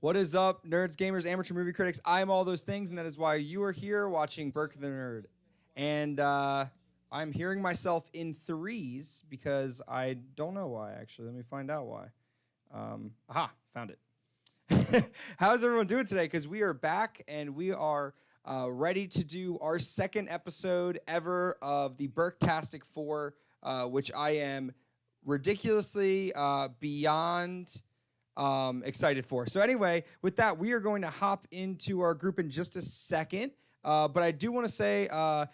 What is up, nerds, gamers, amateur movie critics? I am all those things, and that is why you are here watching Burk the Nerd. And I'm hearing myself in threes because I don't know why, actually. Let me find out why. Found it. How's everyone doing today? Because we are back, and we are ready to do our second episode ever of the Burktastic 4, which I am ridiculously beyond... excited for. So anyway, with that, we are going to hop into our group in just a second. But I do want to say,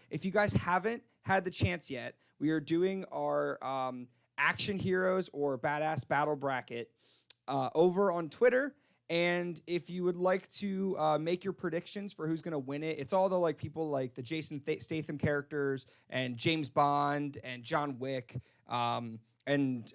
if you guys haven't had the chance yet, we are doing our action heroes or badass battle bracket over on Twitter. And if you would like to make your predictions for who's going to win it, it's all the people like the Jason Statham characters and James Bond and John Wick and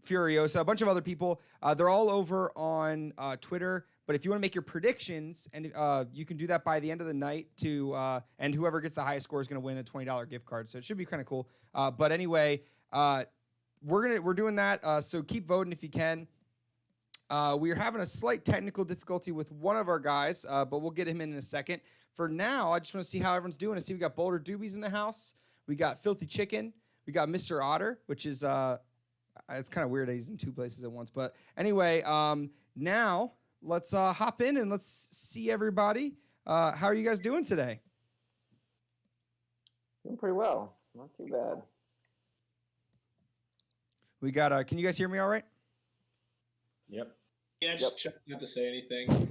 Furiosa, a bunch of other people. They're all over on Twitter. But if you want to make your predictions, and you can do that by the end of the night, and whoever gets the highest score is going to win a $20 gift card. So it should be kind of cool. But anyway, we're doing that. So keep voting if you can. We are having a slight technical difficulty with one of our guys, but we'll get him in a second. For now, I just want to see how everyone's doing. I see we got Boulder Doobies in the house. We got Filthy Chicken. We got Mr. Otter, which is... it's kind of weird that he's in two places at once. But anyway, now let's hop in and let's see everybody. How are you guys doing today? Doing pretty well. Not too bad. We got, can you guys hear me all right? Yep. Yeah, just trying not to say anything.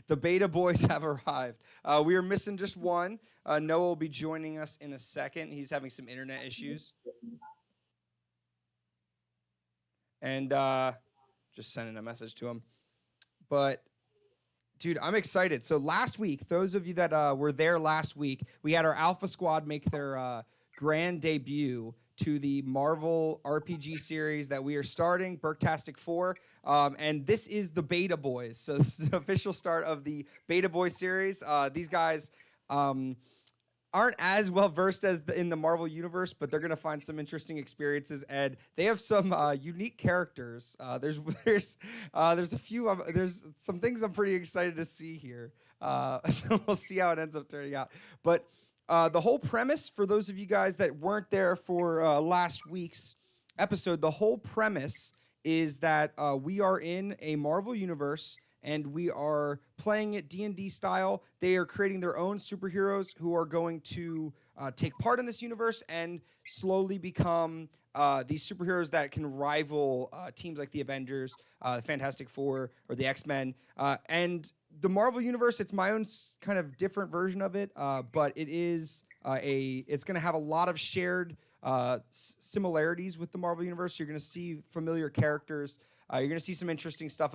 The beta boys have arrived. We are missing just one. Noah will be joining us in a second. He's having some internet issues. And just sending a message to him. But, dude, I'm excited. So last week, those of you that were there last week, we had our Alpha Squad make their grand debut to the Marvel RPG series that we are starting, Burktastic 4. And this is the Beta Boys. So this is the official start of the Beta Boys series. These guys... aren't as well versed as in the Marvel universe, but they're gonna find some interesting experiences, and they have some unique characters. There's a few. There's some things I'm pretty excited to see here. So we'll see how it ends up turning out. But the whole premise, for those of you guys that weren't there for last week's episode, the whole premise is that we are in a Marvel universe. And we are playing it D&D style. They are creating their own superheroes who are going to take part in this universe and slowly become these superheroes that can rival teams like the Avengers, the Fantastic Four, or the X-Men. And the Marvel universe, it's my own kind of different version of it, but it is it's going to have a lot of shared similarities with the Marvel universe. You're going to see familiar characters. You're going to see some interesting stuff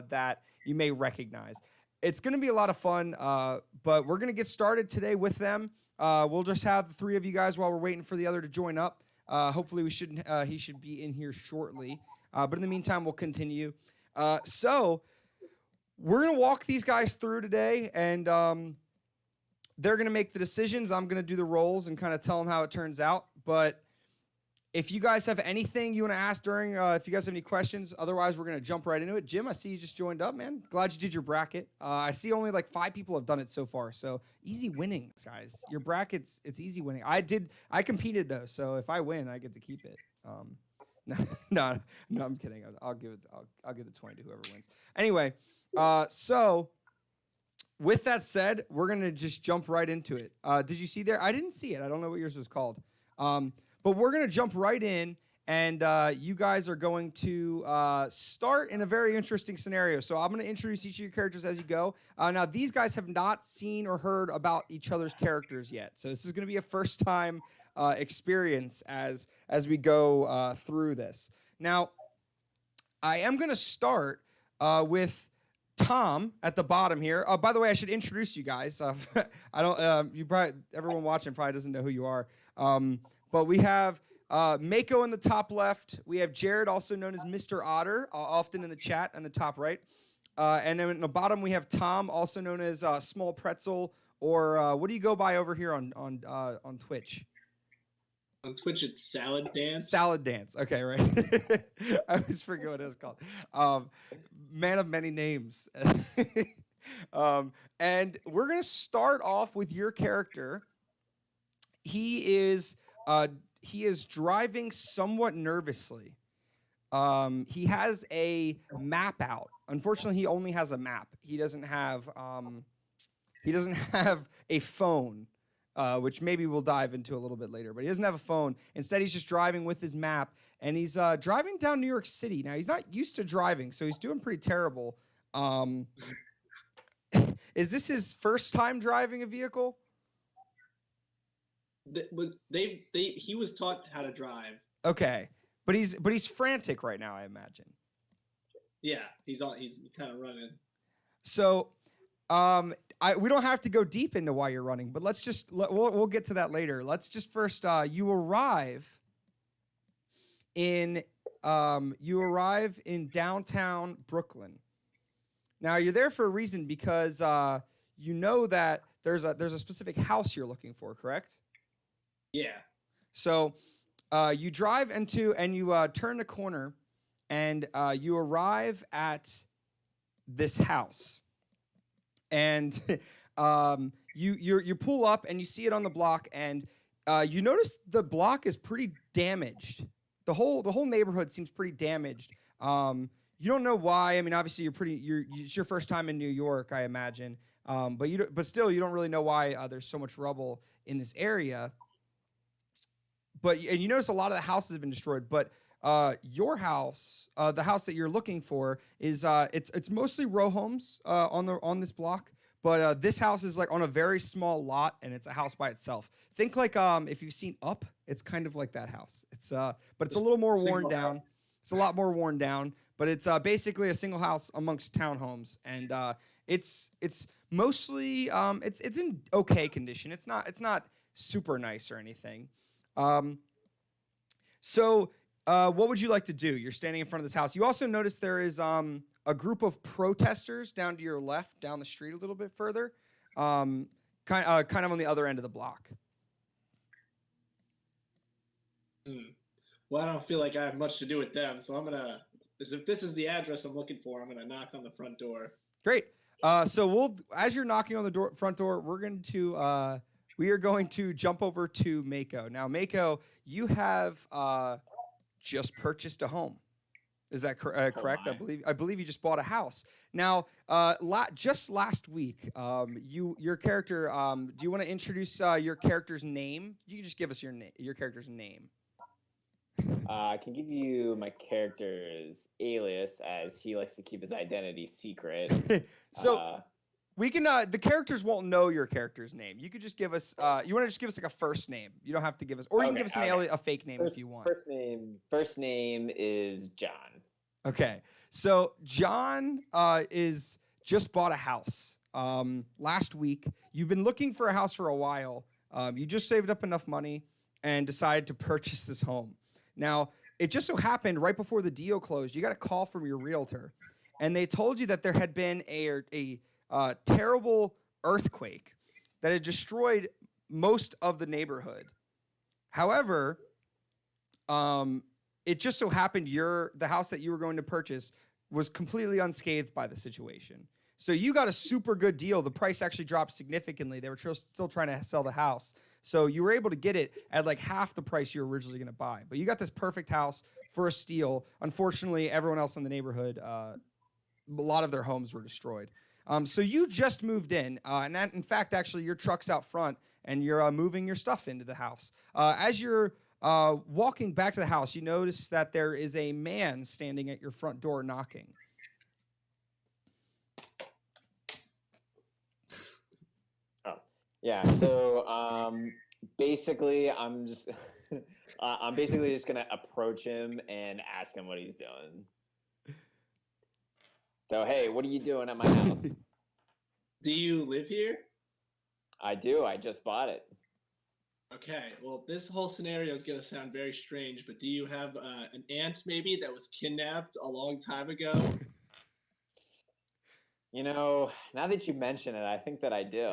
that you may recognize. It's going to be a lot of fun, but we're going to get started today with them. We'll just have the three of you guys while we're waiting for the other to join up. Hopefully he should be in here shortly. But in the meantime, we'll continue. So we're going to walk these guys through today, and they're going to make the decisions. I'm going to do the rolls and kind of tell them how it turns out. But if you guys have anything you want to ask during, if you guys have any questions, otherwise we're going to jump right into it. Jim, I see you just joined up, man. Glad you did your bracket. I see only like 5 people have done it so far, so easy winnings, guys. Your brackets, it's easy winning. I competed though, so if I win, I get to keep it. No, I'm kidding. I'll give the 20 to whoever wins. Anyway, so with that said, we're going to just jump right into it. Did you see there? I didn't see it. I don't know what yours was called. But we're going to jump right in, and you guys are going to start in a very interesting scenario. So I'm going to introduce each of your characters as you go. Now, these guys have not seen or heard about each other's characters yet. So this is going to be a first-time experience as we go through this. Now, I am going to start with Tom at the bottom here. By the way, I should introduce you guys. I don't. Everyone watching probably doesn't know who you are. But we have Mako in the top left. We have Jared, also known as Mr. Otter, often in the chat on the top right. And then in the bottom, we have Tom, also known as Small Pretzel, or what do you go by over here on Twitch? On Twitch, it's Salad Dance. Salad Dance. Okay, right. I always forget what it was called. man of many names. And we're gonna start off with your character. He is driving somewhat nervously. He has a map out. Unfortunately, he only has a map. He doesn't have a phone, which maybe we'll dive into a little bit later. But he doesn't have a phone. Instead, he's just driving with his map, and he's driving down New York City. Now, he's not used to driving, so he's doing pretty terrible. Is this his first time driving a vehicle? He was taught how to drive. Okay, but he's frantic right now, I imagine. Yeah, he's kind of running. So, we don't have to go deep into why you're running, but we'll get to that later. Let's just first you arrive in downtown Brooklyn. Now you're there for a reason because you know that there's a specific house you're looking for, correct? Yeah. So you drive into and you turn the corner, and you arrive at this house, and you pull up and you see it on the block, and you notice the block is pretty damaged. The whole neighborhood seems pretty damaged. You don't know why. I mean, obviously it's your first time in New York, I imagine. But still, you don't really know why there's so much rubble in this area. And you notice a lot of the houses have been destroyed. But your house, the house that you're looking for, is it's mostly row homes on this block. But this house is like on a very small lot, and it's a house by itself. Think like if you've seen Up, it's kind of like that house. But it's a little more worn down. It's a lot more worn down. But it's basically a single house amongst townhomes, and it's mostly it's in okay condition. It's not super nice or anything. So what would you like to do? You're standing in front of this house. You also notice there is a group of protesters down to your left, down the street a little bit further, kind of on the other end of the block. Well, I don't feel like I have much to do with them, so if this is the address I'm looking for, I'm gonna knock on the front door. Great. So as you're knocking on the front door, we are going to jump over to Mako. Now, Mako, you have just purchased a home. Is that correct? I believe you just bought a house. Now, just last week, your character. Do you want to introduce your character's name? You can just give us your character's name. I can give you my character's alias, as he likes to keep his identity secret. So we can. The characters won't know your character's name. You could just give us. You want to just give us like a first name. You don't have to give us, or you can give us a fake name if you want. First name is John. Okay, so John is just bought a house last week. You've been looking for a house for a while. You just saved up enough money and decided to purchase this home. Now, it just so happened right before the deal closed, you got a call from your realtor, and they told you that there had been a terrible earthquake that had destroyed most of the neighborhood. However, it just so happened the house that you were going to purchase was completely unscathed by the situation. So you got a super good deal. The price actually dropped significantly. They were still trying to sell the house. So you were able to get it at like half the price you were originally going to buy. But you got this perfect house for a steal. Unfortunately, everyone else in the neighborhood, a lot of their homes were destroyed. So you just moved in. In fact, actually, your truck's out front, and you're moving your stuff into the house. As you're walking back to the house, you notice that there is a man standing at your front door knocking. Yeah, so basically I'm basically just gonna approach him and ask him what he's doing. So, hey, what are you doing at my house? Do you live here? I do. I just bought it. Okay, well, this whole scenario is going to sound very strange, but do you have an aunt maybe that was kidnapped a long time ago? You know, now that you mention it, I think that I do.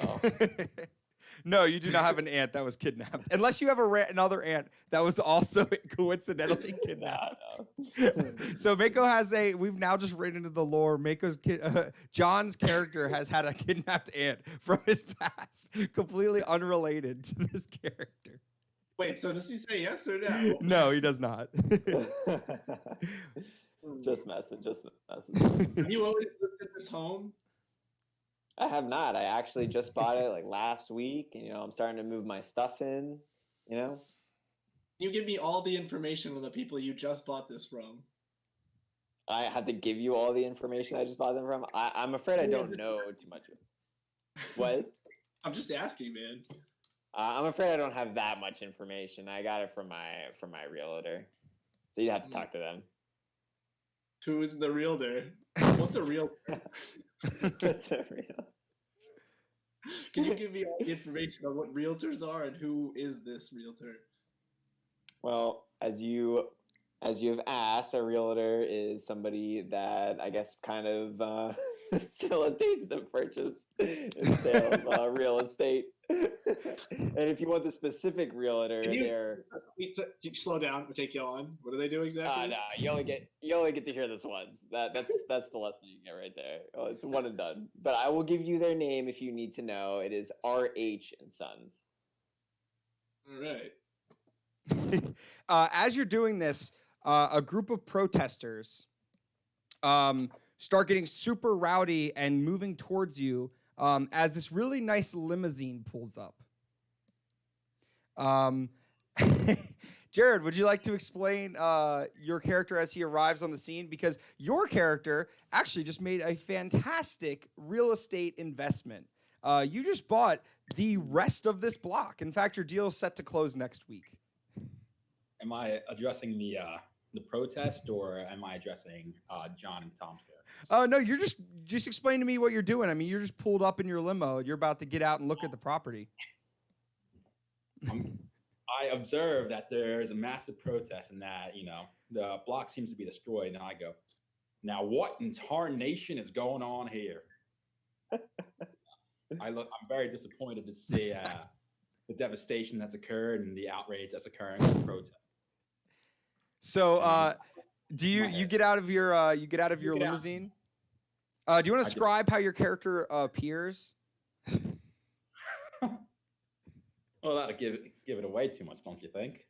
No, you do not have an aunt that was kidnapped, unless you have another aunt that was also coincidentally kidnapped. No. So Mako has we've now just written into the lore. John's character has had a kidnapped aunt from his past, completely unrelated to this character. Wait, so does he say yes or no? No, he does not. Just message. Have you always lived in this home? I have not. I actually just bought it like last week. And, I'm starting to move my stuff in. Can you give me all the information on the people you just bought this from? I have to give you all the information I just bought them from. I'm afraid I don't know too much. What? I'm just asking, man. I'm afraid I don't have that much information. I got it from my realtor, so you'd have to talk to them. Who is the realtor? What's a realtor? That's a real. Can you give me all the information on what realtors are and who is this realtor? Well, as you have asked, a realtor is somebody that I guess kind of facilitates the purchase and sale of real estate. And if you want the specific realtor, they're. Slow down. Okay, go on. What do they do exactly? No, you only get to hear this once. That's the lesson you get right there. Oh, it's one and done. But I will give you their name if you need to know. It is RH and Sons. All right. As you're doing this, a group of protesters start getting super rowdy and moving towards you as this really nice limousine pulls up. Jared, would you like to explain your character as he arrives on the scene? Because your character actually just made a fantastic real estate investment. You just bought the rest of this block. In fact, your deal is set to close next week. Am I addressing the protest, or am I addressing John and Tom's characters? No, you're just explain to me what you're doing. I mean, you're just pulled up in your limo. You're about to get out and look at the property. I observe that there's a massive protest and that, the block seems to be destroyed. And I go, now what in tarnation is going on here? I'm very disappointed to see the devastation that's occurred and the outrage that's occurring in the protest. So, do you get out of your limousine? Do you want to describe how your character appears? Well, that'll give it away too much, don't you think?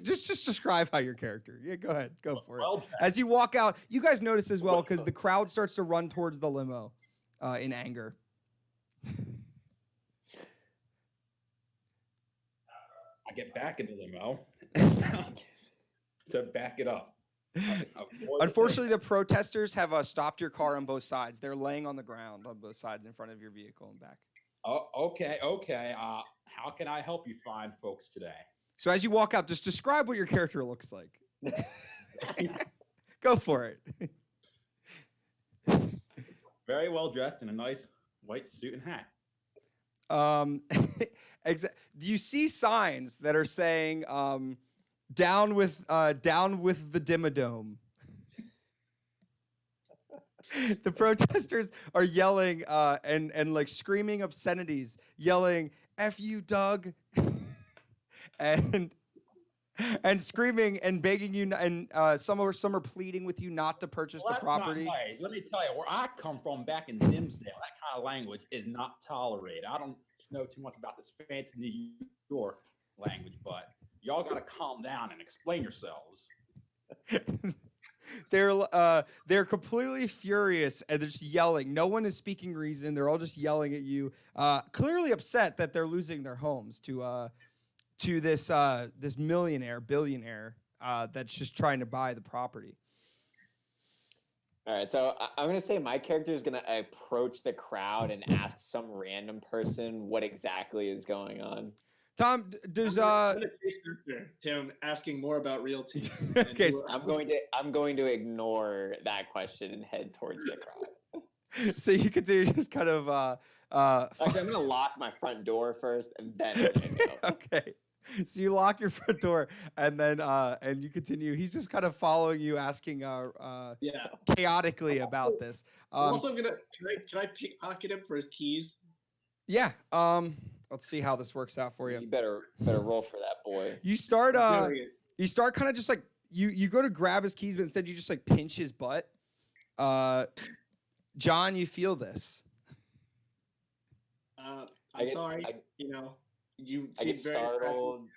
just describe how your character. Yeah, go ahead, go for Well, it. As you walk out, you guys notice as well because the crowd starts to run towards the limo in anger. I get back in the limo. So back it up. Unfortunately, the protesters have stopped your car on both sides. They're laying on the ground on both sides in front of your vehicle and back. Oh, okay. How can I help you find folks today? So as you walk out, just describe what your character looks like. Go for it. Very well dressed in a nice white suit and hat. Do you see signs that are saying down with the Dimmadome? The protesters are yelling and like screaming obscenities, yelling "F you, Doug," and screaming and begging you, and some are pleading with you not to purchase the property. Not nice. Let me tell you, where I come from, back in Dimsdale, that kind of language is not tolerated. I don't know too much about this fancy New York language, but y'all got to calm down and explain yourselves. They're completely furious and they're just yelling. No one is speaking reason. They're all just yelling at you, clearly upset that they're losing their homes to this billionaire that's just trying to buy the property. All right, so I'm gonna say my character is gonna approach the crowd and ask some random person what exactly is going on. Tom, does I'm gonna chase after him asking more about realty. Okay, I'm going to ignore that question and head towards the crowd. so you continue just kind of Actually, I'm gonna lock my front door first and then I'm gonna go. Okay. So you lock your front door and then and you continue. He's just kind of following you, asking chaotically about this. I'm also gonna can I pickpocket him for his keys? Yeah. Let's see how this works out for you. You better roll for that boy. You start Doing it. you start kind of just like you go to grab his keys, but instead you just like pinch his butt. John, you feel this. I'm sorry. You I seem get very startled.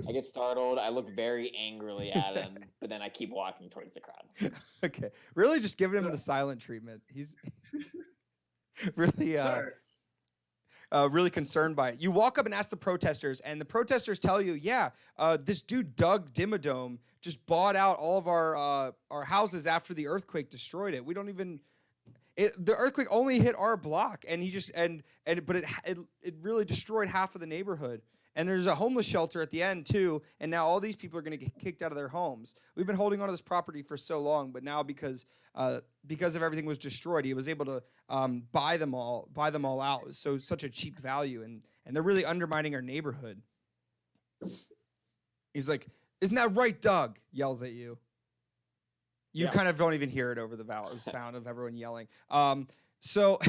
I get startled. I look very angrily at him, but then I keep walking towards the crowd. Okay. Really just giving him the silent treatment. He's really Sir, really concerned by it. You walk up and ask the protesters, and the protesters tell you, yeah, this dude Doug Dimmadome just bought out all of our houses after the earthquake destroyed it. We don't even the earthquake only hit our block, and he just but it really destroyed half of the neighborhood. And there's a homeless shelter at the end too, and now all these people are going to get kicked out of their homes. We've been holding on to this property for so long, but now because of everything was destroyed, he was able to buy them all out. It was such a cheap value, and they're really undermining our neighborhood. He's like, "Isn't that right, Doug?" Yells at you. You Yeah. kind of don't even hear it over the sound of everyone yelling. So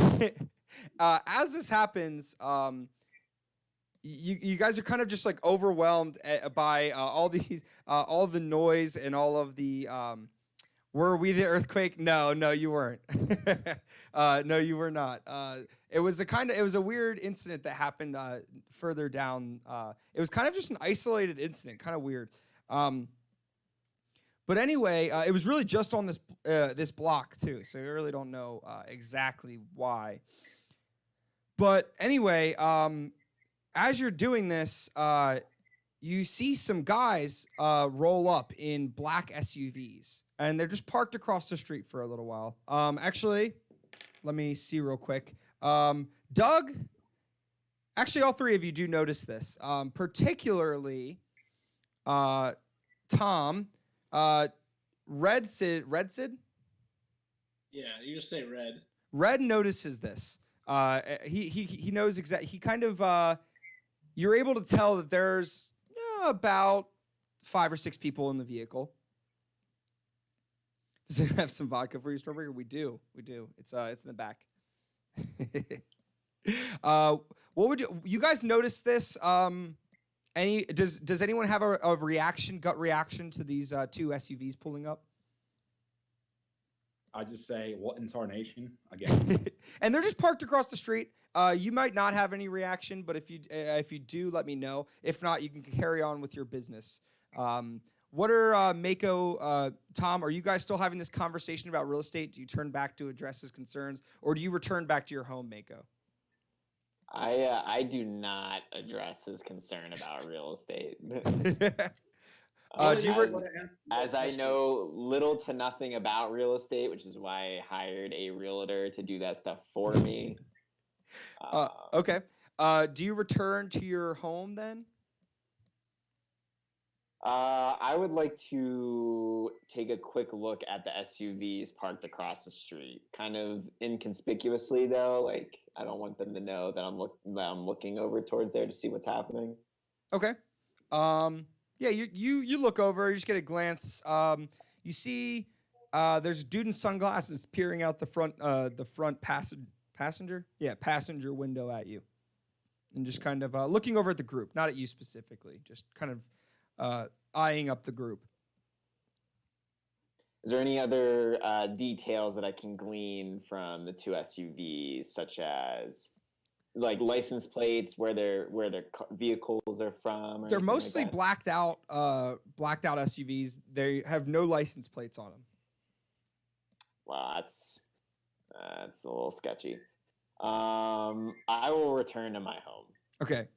as this happens, you guys are kind of just like overwhelmed by all the noise and all of the. Were we the earthquake? No, you weren't. No, you were not. It was a weird incident that happened further down. It was kind of just an isolated incident, kind of weird. But anyway, it was really just on this block too, so we really don't know exactly why. But anyway, as you're doing this, you see some guys roll up in black SUVs, and they're just parked across the street for a little while. Actually, let me see real quick. Doug, actually, all three of you do notice this, particularly Tom. Red Sid. yeah, you just say red. Red notices this. He knows exactly. He kind of. You're able to tell that there's about 5 or 6 people in the vehicle. Does anyone have some vodka for you, Stormbreaker? We do. It's in the back. What would you guys notice this? Does anyone have a gut reaction to these 2 SUVs pulling up? I just say, what in tarnation? Again. And they're just parked across the street. You might not have any reaction, but if you do, let me know. If not, you can carry on with your business. What are Mako, Tom? Are you guys still having this conversation about real estate? Do you turn back to address his concerns, or do you return back to your home, Mako? I do not address his concern about real estate. As I know little to nothing about real estate, which is why I hired a realtor to do that stuff for me. Okay. Do you return to your home then? I would like to take a quick look at the SUVs parked across the street, kind of inconspicuously though. Like I don't want them to know that I'm looking over towards there to see what's happening. Okay. Yeah, you look over, you just get a glance. You see there's a dude in sunglasses peering out the front passenger window at you. And just kind of looking over at the group, not at you specifically, just kind of eyeing up the group. Is there any other details that I can glean from the 2 SUVs, such as like license plates, where their vehicles are from? They're mostly blacked out SUVs. They have no license plates on them. Wow, that's a little sketchy. I will return to my home. Okay.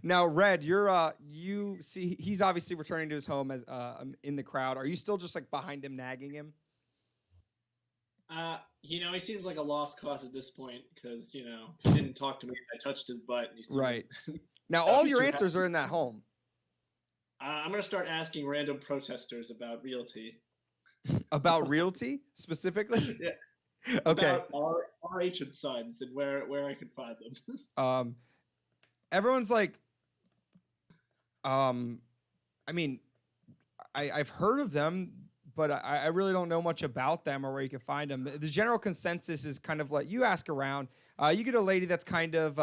Now, Red, you see he's obviously returning to his home as in the crowd. Are you still just like behind him, nagging him? He seems like a lost cause at this point because he didn't talk to me. I touched his butt. And he Right. Now, all your answers are in that home. I'm gonna start asking random protesters about realty. About realty specifically? Yeah. Okay. About RH and Sons and where I could find them. Everyone's like, I mean, I've heard of them, but I really don't know much about them or where you can find them. The general consensus is kind of like you ask around. You get a lady that's kind of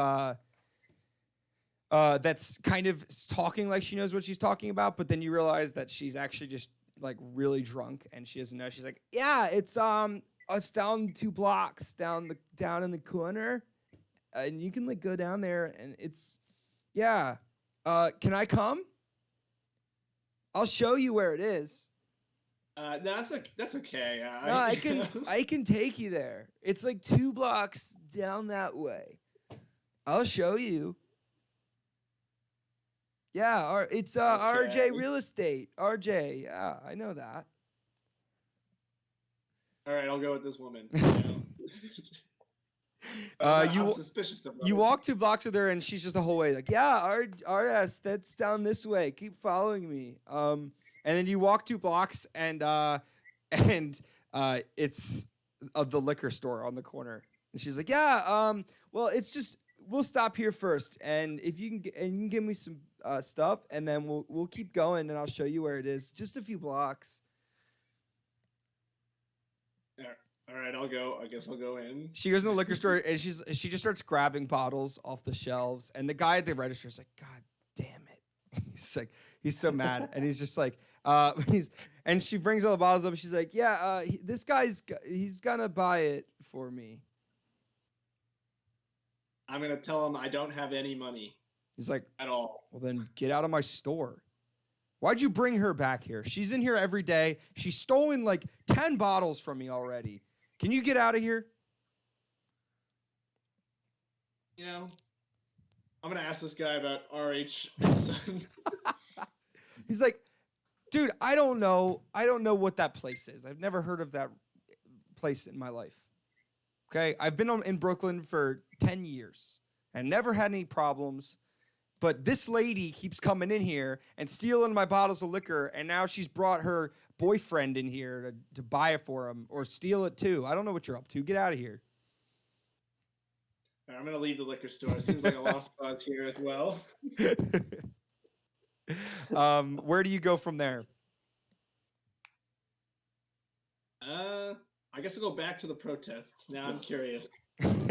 talking like she knows what she's talking about, but then you realize that she's actually just like really drunk and she doesn't know. She's like, yeah, it's down 2 blocks down in the corner, and you can like go down there and it's yeah. Can I come? I'll show you where it is. No, that's okay. No, I can take you there. It's like 2 blocks down that way. I'll show you. Yeah, it's Okay. RJ Real Estate. RJ, yeah, I know that. All right, I'll go with this woman. You I'm suspicious of her. you walk 2 blocks with her, and she's just the whole way like, yeah, RS, that's down this way. Keep following me. And then you walk 2 blocks, and it's the liquor store on the corner. And she's like, yeah, well, it's just we'll stop here first, and if you can give me some stuff, and then we'll keep going, and I'll show you where it is. Just a few blocks. All right, I'll go. I guess I'll go in. She goes in the liquor store and she just starts grabbing bottles off the shelves. And the guy at the register is like, God damn it. He's like, he's so mad. And he's just like, and she brings all the bottles up. And she's like, yeah, this guy's, he's gonna buy it for me. I'm gonna tell him I don't have any money He's like, at all. well, then get out of my store. Why'd you bring her back here? She's in here every day. She's stolen like 10 bottles from me already. Can you get out of here? You know, I'm gonna ask this guy about RH. He's like, dude, I don't know what that place is. I've never heard of that place in my life. Okay, I've been in Brooklyn for 10 years and never had any problems. But this lady keeps coming in here and stealing my bottles of liquor, and now she's brought her boyfriend in here to buy it for him or steal it too. I don't know what you're up to. Get out of here. I'm gonna leave the liquor store. It seems like a lost cause here as well. Where do you go from there? I guess I'll go back to the protests. Now I'm curious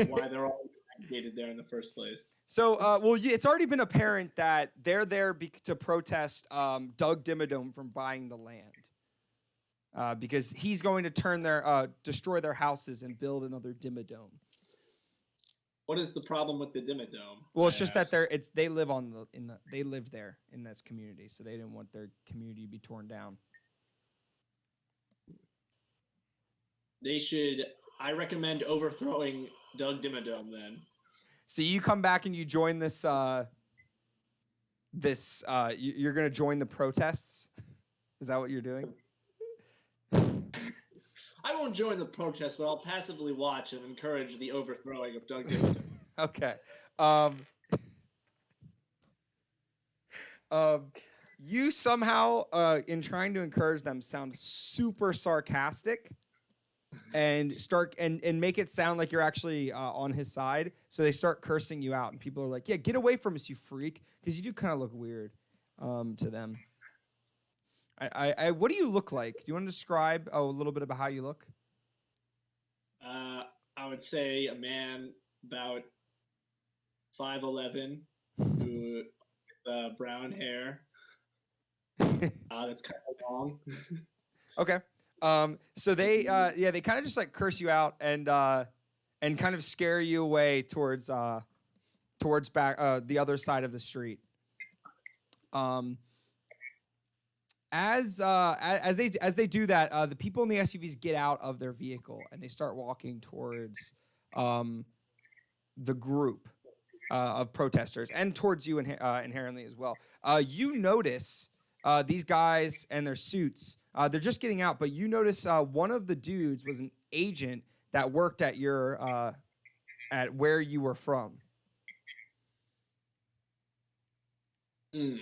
why they're all aggregated there in the first place. So, it's already been apparent that they're there to protest Doug Dimmadome from buying the land because he's going to destroy their houses and build another Dimmadome. What is the problem with the Dimmadome? Well, it's just that they live there in this community, so they didn't want their community to be torn down. I recommend overthrowing Doug Dimmadome then. So you come back and you join this. You're going to join the protests. Is that what you're doing? I won't join the protest, but I'll passively watch and encourage the overthrowing of Doug Dimmadome. Okay. You somehow, in trying to encourage them, sound super sarcastic. And start and make it sound like you're actually on his side. So they start cursing you out, and people are like, "Yeah, get away from us, you freak!" Because you do kind of look weird to them. What do you look like? Do you want to describe a little bit about how you look? I would say a man about 5'11", who with brown hair. That's kind of long. Okay. So they kind of just like curse you out and kind of scare you away towards back the other side of the street. As they do that, the people in the SUVs get out of their vehicle and they start walking towards the group of protesters and towards you inherently as well. You notice these guys and their suits. They're just getting out, but you notice one of the dudes was an agent that worked at at where you were from. All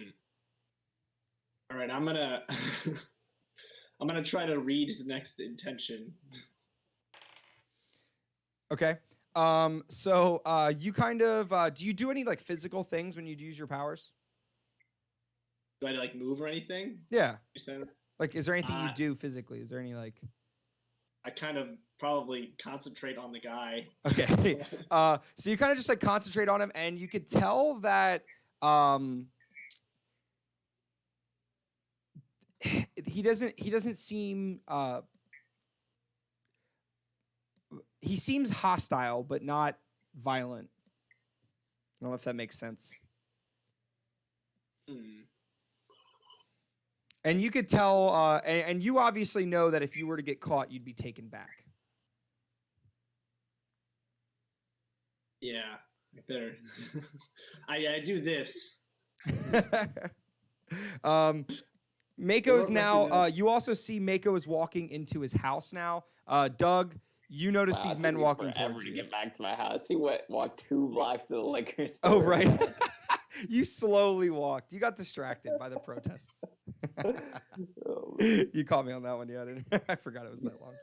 right, I'm gonna try to read his next intention. Okay. So you kind of do you do any like physical things when you use your powers? Do I like move or anything? Yeah. You said? Like, is there anything you Uh, do physically? Is there any like? I kind of probably concentrate on the guy. Okay. So you kind of just like concentrate on him, and you could tell that he doesn't seem he seems hostile, but not violent. I don't know if that makes sense. Hmm. And you could tell, and you obviously know that if you were to get caught, you'd be taken back. Yeah, I better. I do this. Mako's Or now. recognize- You also see Mako is walking into his house now. Doug, you notice Wow, these it men took me walking forever towards to you. get back to my house. He walked 2 blocks to the liquor store. Oh right. You slowly walked. You got distracted by the protests. Oh, You caught me on that one. Yeah, I didn't. I forgot it was that long.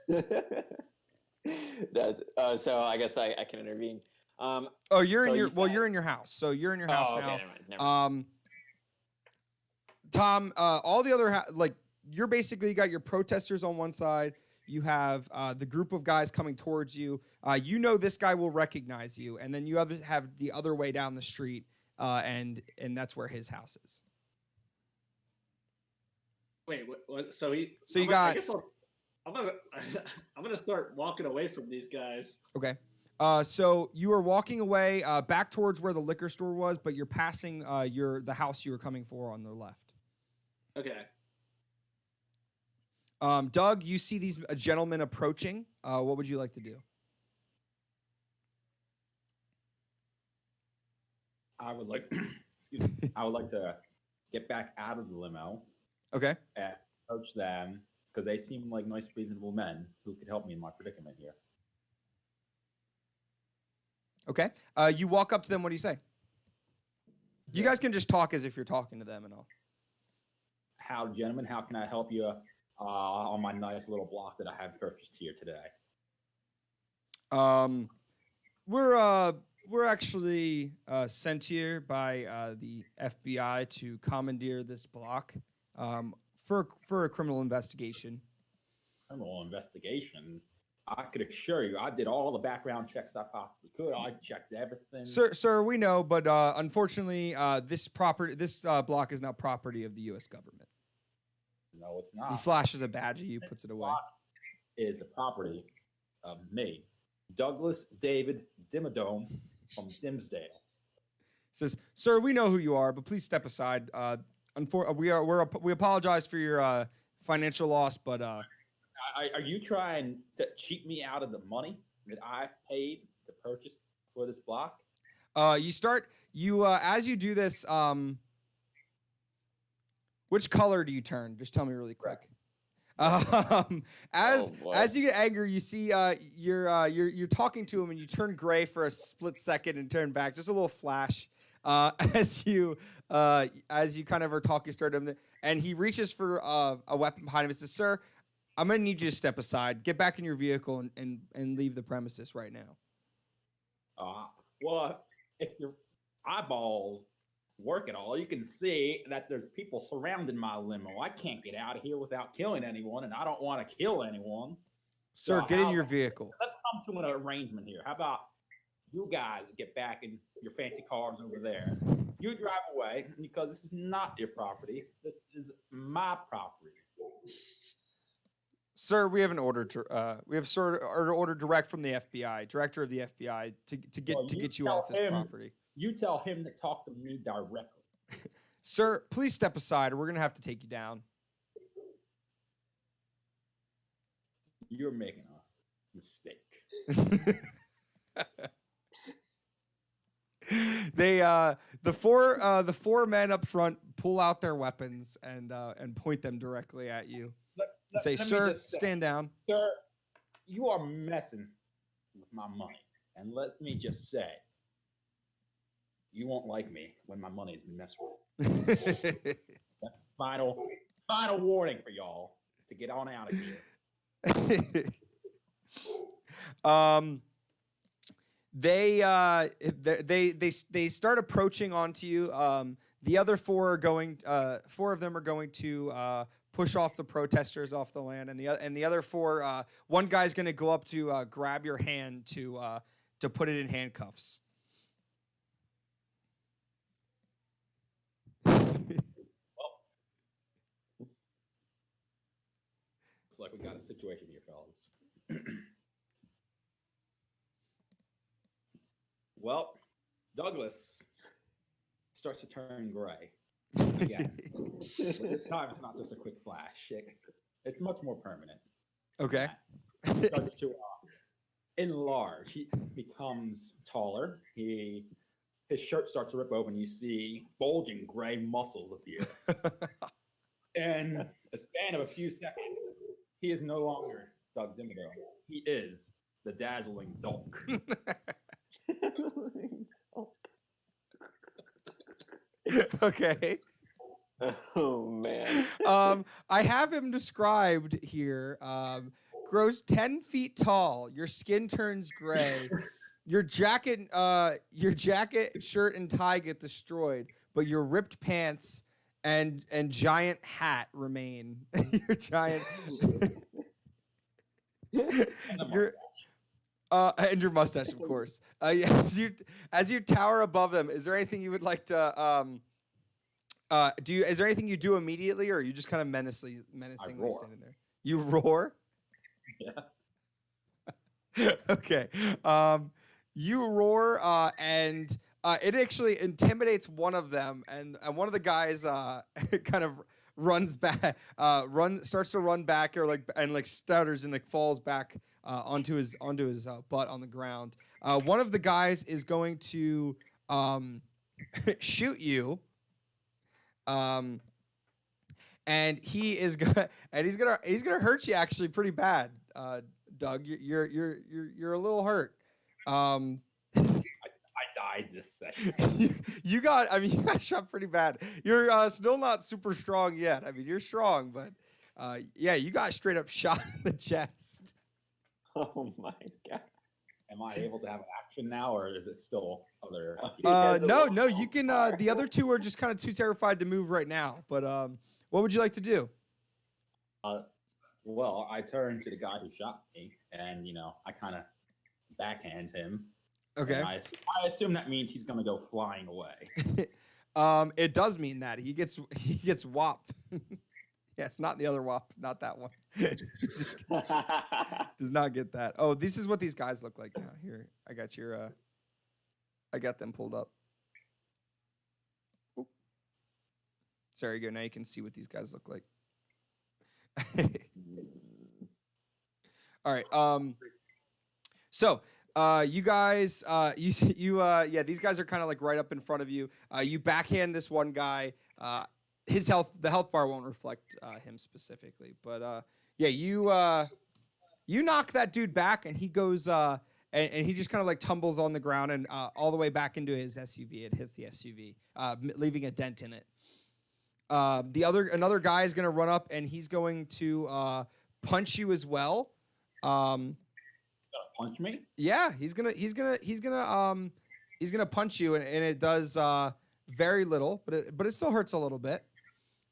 so I guess I can intervene. Oh, you're So in your. you Well, said- you're in your house. So you're in your house Oh, okay, now. never mind. Tom, all the other like you're basically got your protesters on one side. You have the group of guys coming towards you. You know this guy will recognize you, and then you have the other way down the street, and that's where his house is. Wait, what? So he. So you I got- guess I'm gonna. I'm gonna start walking away from these guys. Okay. So you are walking away back towards where the liquor store was, but you're passing the house you were coming for on the left. Okay. Doug, you see these gentlemen approaching. What would you like to do? I would like, excuse me, I would like to get back out of the limo Okay. and approach them because they seem like nice, reasonable men who could help me in my predicament here. Okay. You walk up to them. What do you say? You guys can just talk as if you're talking to them and all. How, gentlemen, how can I help you on my nice little block that I have purchased here today? We're actually sent here by the FBI to commandeer this block for a criminal investigation. Criminal investigation. I could assure you, I did all the background checks I possibly could. I checked everything. Sir, we know, but unfortunately, this block is now property of the U.S. government. No, it's He not. flashes a badge at you, puts it away. Block is the property of me, Douglas David Dimmadome from Dimsdale. Says, "Sir, we know who you are, but please step aside. We apologize for your financial loss, but Are you trying to cheat me out of the money that I paid to purchase for this block? as you do this, which color do you turn? Just tell me really quick. As boy. you get angry, you see you're talking to him and you turn gray for a split second and turn back, just a little flash. As you kind of are talking straight to him, and he reaches for a weapon behind him and says, "Sir, I'm gonna need you to step aside, get back in your vehicle, and leave the premises right now." Well, if your eyeballs work at all, you can see that there's people surrounding my limo. I can't get out of here without killing anyone, and I don't want to kill anyone. Sir, So get in how- your vehicle. Let's come to an arrangement here. How about you guys get back in your fancy cars over there? You drive away because this is not your property. This is my property. Sir, we have an order. We have order direct from the FBI, director of the FBI, to Well, get you you off tell this him- property. You tell him to talk to me directly. Sir, please step aside, or we're gonna have to take you down. You're making a mistake. The four men up front pull out their weapons and point them directly at you and say, let me "Sir, just say, stand down." Sir, you are messing with my money. And let me just say, you won't like me when my money is messed with. Final warning for y'all to get on out of here. They start approaching onto you. The other four of them are going to push off the protesters off the land, and the other 4, one guy's gonna go up to grab your hand to put it in handcuffs. Looks like we got a situation here, fellas. Well, Douglas starts to turn gray again. But this time, it's not just a quick flash. It's much more permanent. Okay. He starts to enlarge. He becomes taller. His shirt starts to rip open. You see bulging gray muscles appear. In a span of a few seconds, he is no longer Doug Dimmadome. He is the Dazzling Dulk. Okay. Oh man. I have him described here. Grows 10 feet tall. Your skin turns gray. Your jacket, shirt, and tie get destroyed, but your ripped pants and giant hat remain. Your giant. And your mustache, of course. Yeah, as you tower above them, is there anything you would like to do? Is there anything you do immediately, or are you just kind of menacingly standing there? You roar. Yeah. Okay. You roar, and it actually intimidates one of them, and one of the guys kind of runs back, starts to run back, or like stutters and like falls back onto his butt on the ground. One of the guys is going to shoot you, and he's gonna hurt you actually pretty bad, Doug. You're a little hurt. I died this session. you got shot pretty bad. You're still not super strong yet. I mean, you're strong, but yeah, you got straight up shot in the chest. Oh my god. Am I able to have an action now, or is it still other? No, you can. The other 2 are just kind of too terrified to move right now. But what would you like to do? Well, I turn to the guy who shot me, and I kind of backhand him. Okay. I assume that means he's gonna go flying away. It does mean that he gets whopped. Yes, not the other whop, not that one. Does not get that. Oh, this is what these guys look like now. Here, I got them pulled up. Oop. So there you go. Now you can see what these guys look like. All right. So you guys, these guys are kind of like right up in front of you. You backhand this one guy. The health bar won't reflect him specifically, but yeah, you knock that dude back, and he goes and he just kind of like tumbles on the ground and all the way back into his SUV. It hits the SUV, leaving a dent in it. Another guy is gonna run up, and he's going to punch you as well. Punch me? Yeah, he's gonna punch you, and it does very little, but it still hurts a little bit.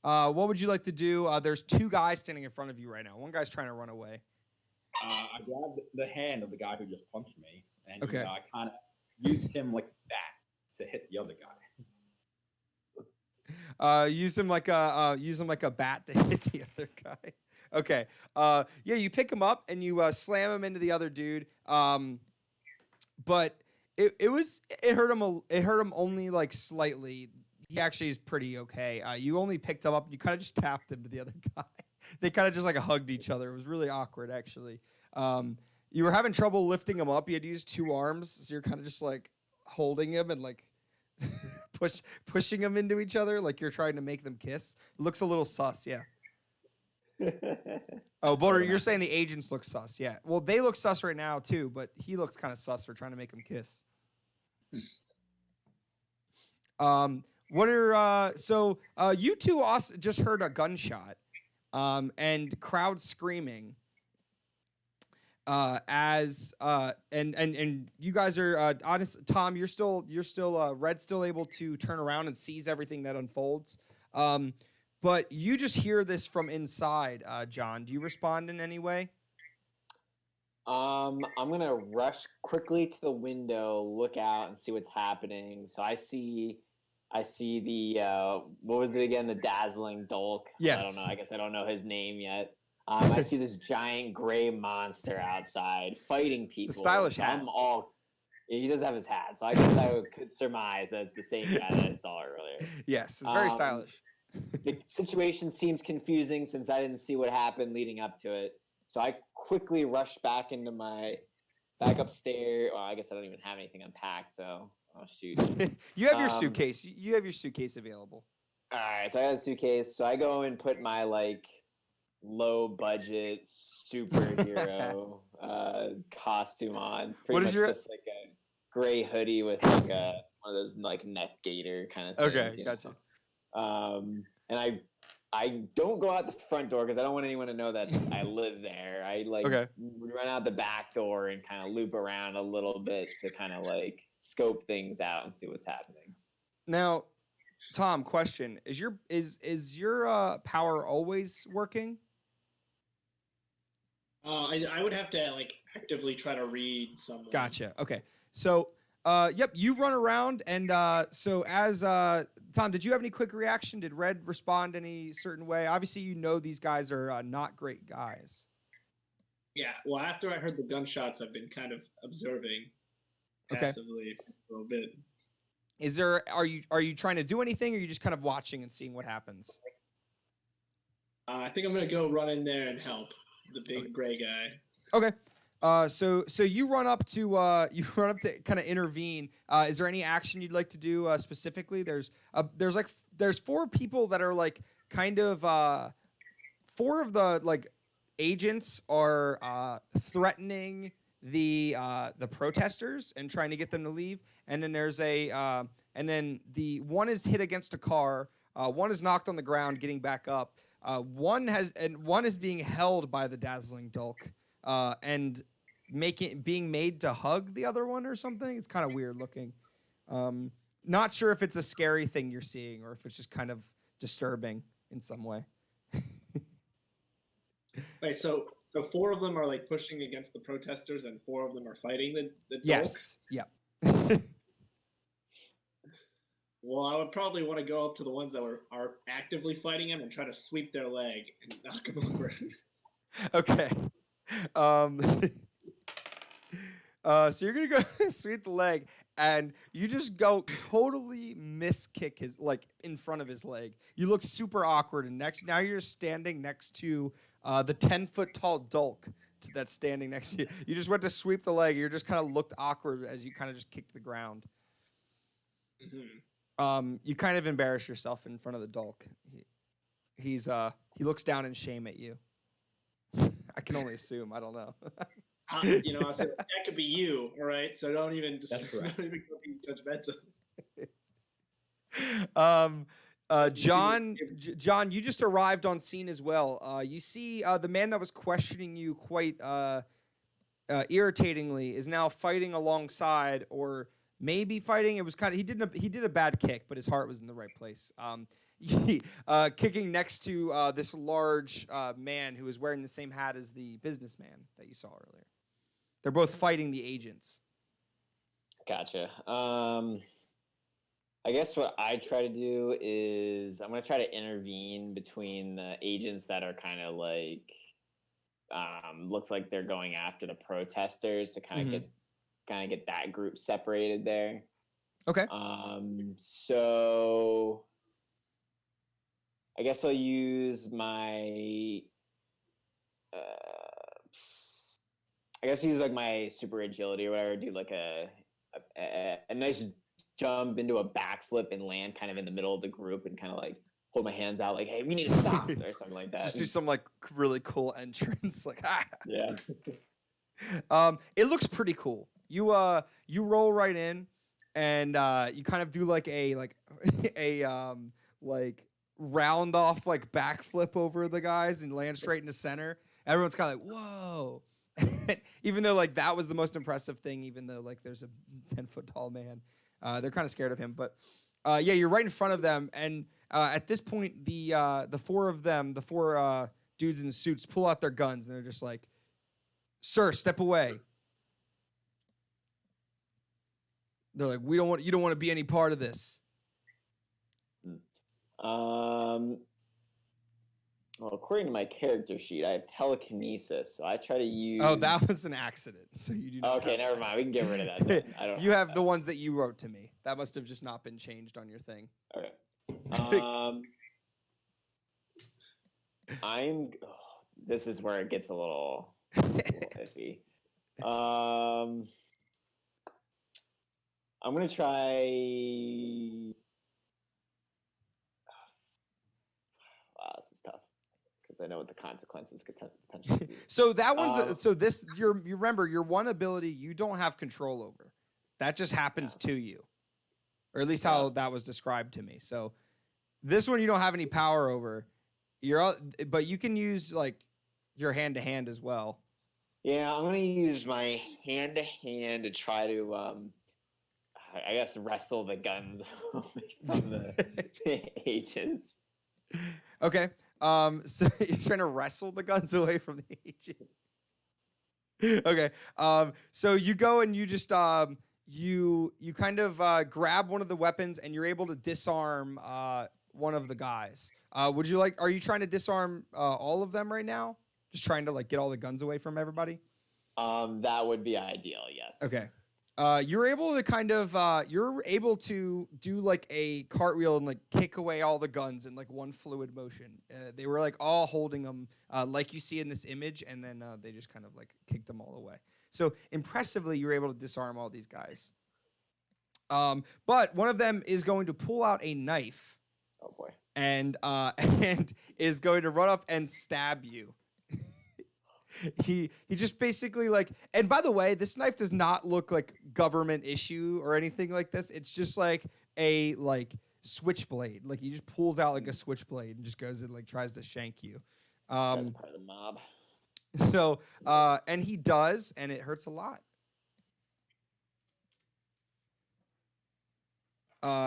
What would you like to do? There's 2 guys standing in front of you right now. One guy's trying to run away. I grabbed the hand of the guy who just punched me, and Okay. I kind of use him like that to hit the other guy. Use him like a bat to hit the other guy. Okay. Yeah, you pick him up and you slam him into the other dude. But it hurt him. It hurt him only like slightly. He actually is pretty okay. You only picked him up and you kind of just tapped him to the other guy. They kind of just like hugged each other. It was really awkward, actually. You were having trouble lifting him up. You had to use 2 arms, so you're kind of just like holding him and like pushing him into each other, like you're trying to make them kiss. It looks a little sus, yeah. Oh, Boulder, you're saying the agents look sus, yeah. Well, they look sus right now too, but he looks kind of sus for trying to make them kiss. What are you 2 also just heard a gunshot, and crowd screaming. And you guys are honest. Tom, you're still Red's still able to turn around and sees everything that unfolds. but you just hear this from inside. John, do you respond in any way? I'm gonna rush quickly to the window, look out, and see what's happening. So I see the what was it again? The Dazzling Dulk. Yes. I don't know. I guess I don't know his name yet. I see this giant gray monster outside fighting people. The stylish hat. Yeah, he does have his hat, so I guess I could surmise that it's the same guy that I saw earlier. Yes, it's very stylish. The situation seems confusing since I didn't see what happened leading up to it. So I quickly rush back upstairs. Well, I guess I don't even have anything unpacked, so oh shoot. You have your suitcase. You have your suitcase available. All right, so I have a suitcase. So I go and put my like low budget superhero costume on. It's pretty much just like a gray hoodie with like one of those like neck gaiter kind of things. Okay, gotcha. And I don't go out the front door because I don't want anyone to know that I live there. I like run out the back door and kind of loop around a little bit to kind of like scope things out and see what's happening. Now, Tom, question: Is your power always working? I would have to like actively try to read someone. Gotcha. Okay. So, yep, you run around, and so as Tom, did you have any quick reaction? Did Red respond any certain way? Obviously, you know these guys are not great guys. Yeah. Well, after I heard the gunshots, I've been kind of observing passively for a little bit. Are you trying to do anything, or are you just kind of watching and seeing what happens? I think I'm gonna go run in there and help the big gray guy. Okay. So you run up to kind of intervene. Is there any action you'd like to do specifically? There's four people that are like kind of four of the like agents are threatening the protesters and trying to get them to leave. And then there's and then the one is hit against a car. One is knocked on the ground, getting back up. One is being held by the Dazzling Dulk, and being made to hug the other one or something. It's kind of weird looking. Not sure if it's a scary thing you're seeing or if it's just kind of disturbing in some way. Wait, so four of them are like pushing against the protesters, and four of them are fighting the Dulk? Yes. Yep. Well, I would probably want to go up to the ones that are actively fighting him and try to sweep their leg and knock him over. Okay. So you're gonna go sweep the leg, and you just go totally miskick his like in front of his leg. You look super awkward, and now you're standing next to the 10-foot tall Dulk that's standing next to you. You just went to sweep the leg. You just kind of looked awkward as you kind of just kicked the ground. Mm-hmm. You kind of embarrass yourself in front of the Dulk. He looks down in shame at you. I can only assume. I don't know. I said that could be you, all right? So don't even That's correct. don't even go be judgmental. John, you just arrived on scene as well. You see the man that was questioning you quite irritatingly is now fighting alongside, or maybe fighting. It was kind of he did a bad kick, but his heart was in the right place. Kicking next to this large man who is wearing the same hat as the businessman that you saw earlier. They're both fighting the agents. Gotcha. I guess what I try to do is I'm going to try to intervene between the agents that are kind of like, looks like they're going after the protesters to kind of get that group separated there. Okay. So I guess I'll use my, my super agility or whatever, do like a nice jump into a backflip and land kind of in the middle of the group and kind of like hold my hands out like, hey, we need to stop or something like that. Just do some like really cool entrance. Like, yeah. It looks pretty cool. You roll right in and you kind of do like a round off like backflip over the guys and land straight into center. Everyone's kind of like, whoa. Even though like that was the most impressive thing, even though like there's a 10-foot tall man, they're kind of scared of him. But yeah, you're right in front of them, and At this point, the four of them, the four dudes in suits, pull out their guns and they're just like, "Sir, step away." They're like, "You don't want to be any part of this." Well, according to my character sheet, I have telekinesis, so I try to use. Oh, that was an accident. So you do not. Okay, never mind. We can get rid of that. Then. I don't. You have the ones that you wrote to me. That must have just not been changed on your thing. Okay. This is where it gets a little iffy. I'm gonna try. Wow, this is tough because I know what the consequences could potentially be. So that one's so this you remember your one ability you don't have control over. That just happens to you, or at least how that was described to me. So this one you don't have any power over. But you can use like your hand to hand as well. Yeah, I'm gonna use my hand to hand to try to, I guess, wrestle the guns away from the agents. Okay. So you're trying to wrestle the guns away from the agent. Okay. So you go and you just you kind of grab one of the weapons and you're able to disarm one of the guys. Are you trying to disarm all of them right now? Just trying to like get all the guns away from everybody? That would be ideal, yes. Okay. You're able to do like a cartwheel and like kick away all the guns in like one fluid motion. They were like all holding them like you see in this image, and then they just kind of like kicked them all away. So impressively, you were able to disarm all these guys. But one of them is going to pull out a knife. Oh boy. And is going to run up and stab you. He just basically like, and by the way, this knife does not look like government issue or anything like this. It's just like a like switchblade. Like he just pulls out like a switchblade and just goes and like tries to shank you. That's part of the mob. So and he does, and it hurts a lot.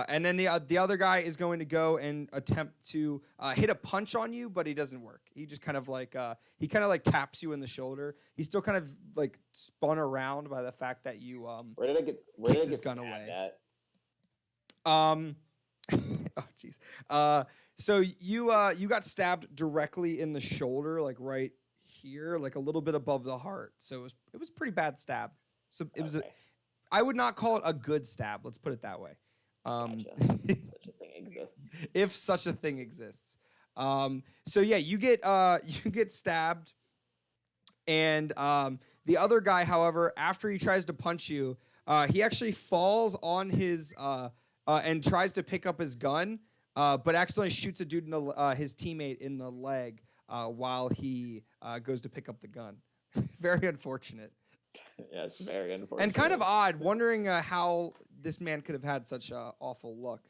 And then the other guy is going to go and attempt to hit a punch on you, but he doesn't work. He just kind of like taps you in the shoulder. He's still kind of like spun around by the fact that you where did I get this gun away. At? Oh jeez. So you got stabbed directly in the shoulder, like right here, like a little bit above the heart. So it was pretty bad stab. So it was I would not call it a good stab. Let's put it that way. Gotcha. Such a thing exists. If such a thing exists. So yeah, you get stabbed, and the other guy, however, after he tries to punch you, he actually falls on his and tries to pick up his gun, but accidentally shoots a dude in his teammate in the leg while he goes to pick up the gun. Very unfortunate. Yes, very unfortunate. And kind of odd, wondering how this man could have had such awful luck.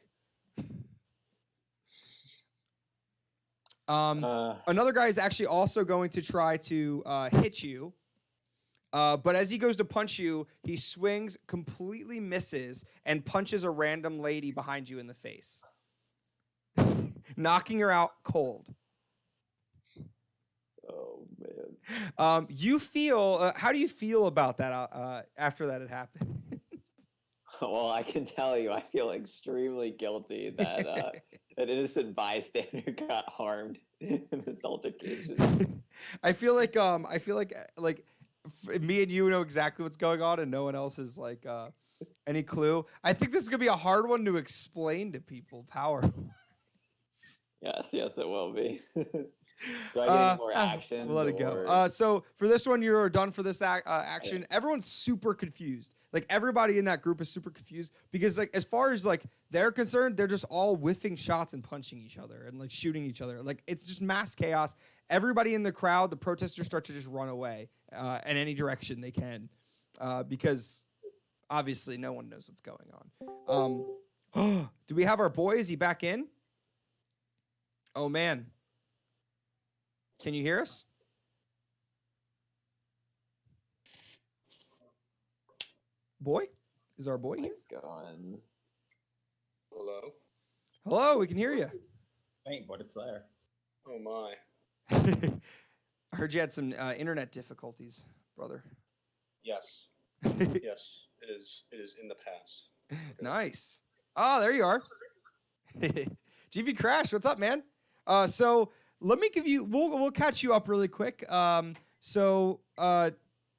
Another guy is actually also going to try to hit you. But as he goes to punch you, he swings, completely misses, and punches a random lady behind you in the face, knocking her out cold. Oh, man. You feel, how do you feel about that after that had happened? Well, I can tell you, I feel extremely guilty that an innocent bystander got harmed in this altercation. I feel like me and you know exactly what's going on, and no one else is like any clue. I think this is gonna be a hard one to explain to people. Power. Yes, it will be. Do I get any more actions? We'll let it go. So for this one, you're done for this action. Okay. Everyone's super confused. Like everybody in that group is super confused because like as far as like they're concerned, they're just all whiffing shots and punching each other and like shooting each other. Like it's just mass chaos. Everybody in the crowd, the protesters start to just run away in any direction they can because obviously no one knows what's going on. Do we have our boy? Is he back in? Oh man. Can you hear us? Boy? Is our boy here? Mike's gone. Hello. Hello, we can hear you. faint, but it's there. Oh my. I heard you had some internet difficulties, brother. Yes. Yes. It is. It is in the past. Okay. Nice. Oh, there you are. GV Crash, what's up, man? So let me give you. We'll catch you up really quick. So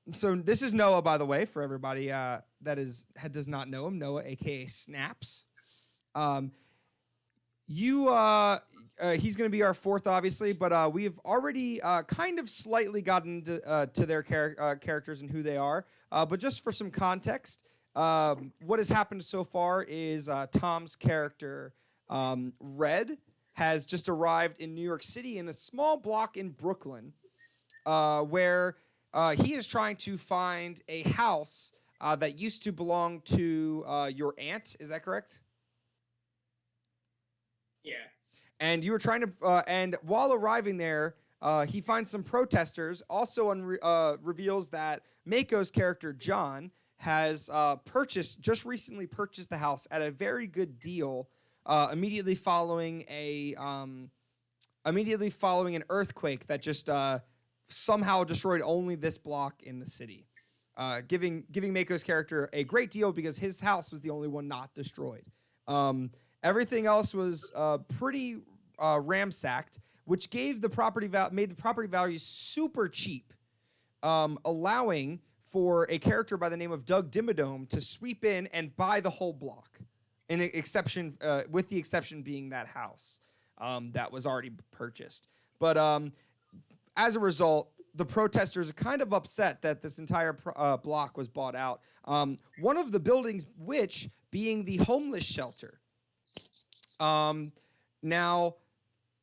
this is Noah, by the way, for everybody does not know him. Noah, aka Snaps. He's going to be our fourth, obviously, but we've already kind of slightly gotten to their characters and who they are. But just for some context, what has happened so far is Tom's character, Red, has just arrived in New York City in a small block in Brooklyn, where he is trying to find a house that used to belong to your aunt. Is that correct? Yeah. And you were trying to, and while arriving there, he finds some protesters. Also, reveals that Mako's character John has just recently purchased the house at a very good deal. Immediately following an earthquake that just somehow destroyed only this block in the city, giving Mako's character a great deal because his house was the only one not destroyed. Everything else was pretty ramsacked, which made the property value super cheap, allowing for a character by the name of Doug Dimmadome to sweep in and buy the whole block. With the exception being that house that was already purchased. But as a result, the protesters are kind of upset that this entire block was bought out. One of the buildings, which being the homeless shelter. Now,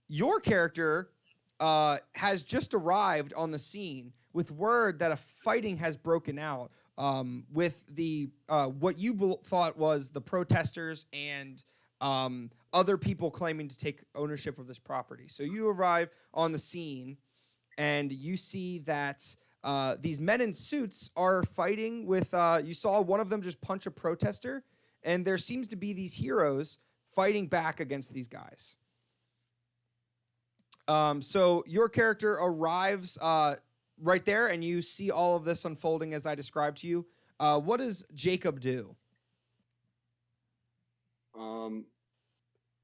your character has just arrived on the scene with word that a fighting has broken out with the what you thought was the protesters and other people claiming to take ownership of this property. So you arrive on the scene, and you see that these men in suits are fighting with. You saw one of them just punch a protester, and there seems to be these heroes fighting back against these guys. So your character arrives right there, and you see all of this unfolding as I described to you. What does Jacob do?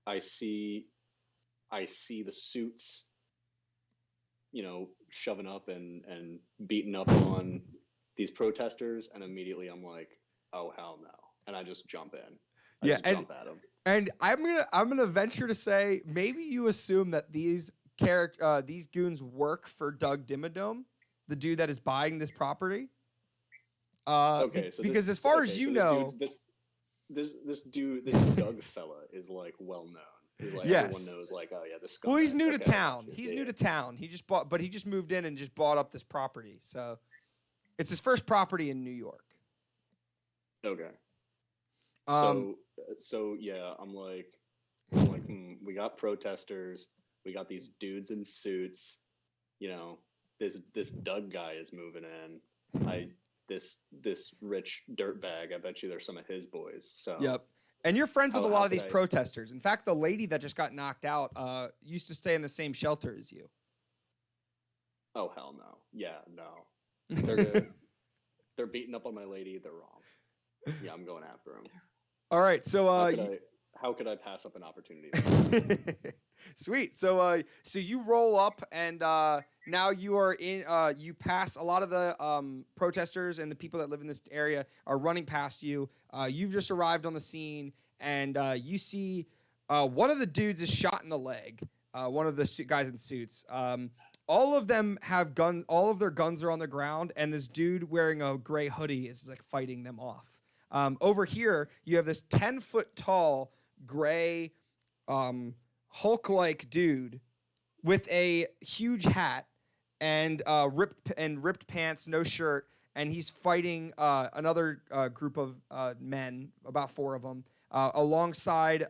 I see the suits, shoving up and beating up on these protesters, and immediately I'm like, oh hell no, and I just jump in. Jump at them. And I'm gonna venture to say maybe you assume that these goons work for Doug Dimmadome, the dude that is buying this property. Okay, so because as far as you know, this Doug fella is like well known. He's like, yes. Everyone knows, like, oh yeah, this. Well, he's new to Okay, town. He's new to town. He just moved in and just bought up this property. So it's his first property in New York. Okay. So yeah, I'm like, we got protesters, we got these dudes in suits, this Doug guy is moving in. This rich dirtbag, I bet you there's some of his boys. So yep. And you're friends with a lot of these I... protesters. In fact, the lady that just got knocked out used to stay in the same shelter as you. Oh hell no. Yeah, no. They're beating up on my lady. They're wrong. Yeah, I'm going after them. All right, so how could I pass up an opportunity? Sweet. So you roll up, and now you are in. You pass a lot of the protesters, and the people that live in this area are running past you. You've just arrived on the scene, and you see one of the dudes is shot in the leg. One of the guys in suits. All of them have guns. All of their guns are on the ground, and this dude wearing a gray hoodie is like fighting them off. Over here, you have this 10-foot tall, gray, Hulk-like dude with a huge hat and ripped pants, no shirt, and he's fighting another group of men, about 4 of them, alongside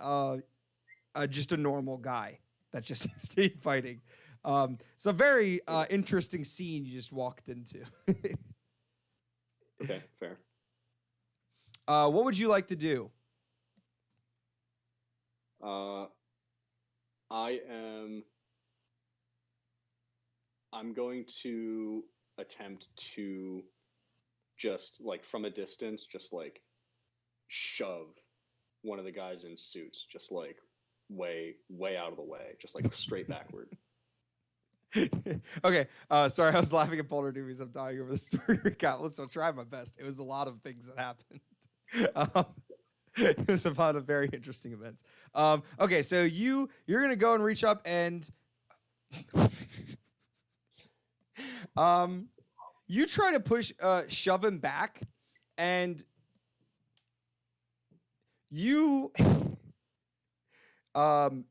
just a normal guy that just seems to be fighting. It's a very interesting scene you just walked into. Okay, fair. What would you like to do? I'm going to attempt to just like from a distance, just like shove one of the guys in suits, just like way out of the way, just like straight backward. Okay. Sorry, I was laughing at Boulder Doomies. I'm dying over the story recount. Let's try my best. It was a lot of things that happened. It was about a very interesting events. Okay, so you're gonna go and reach up and you try to shove him back, and you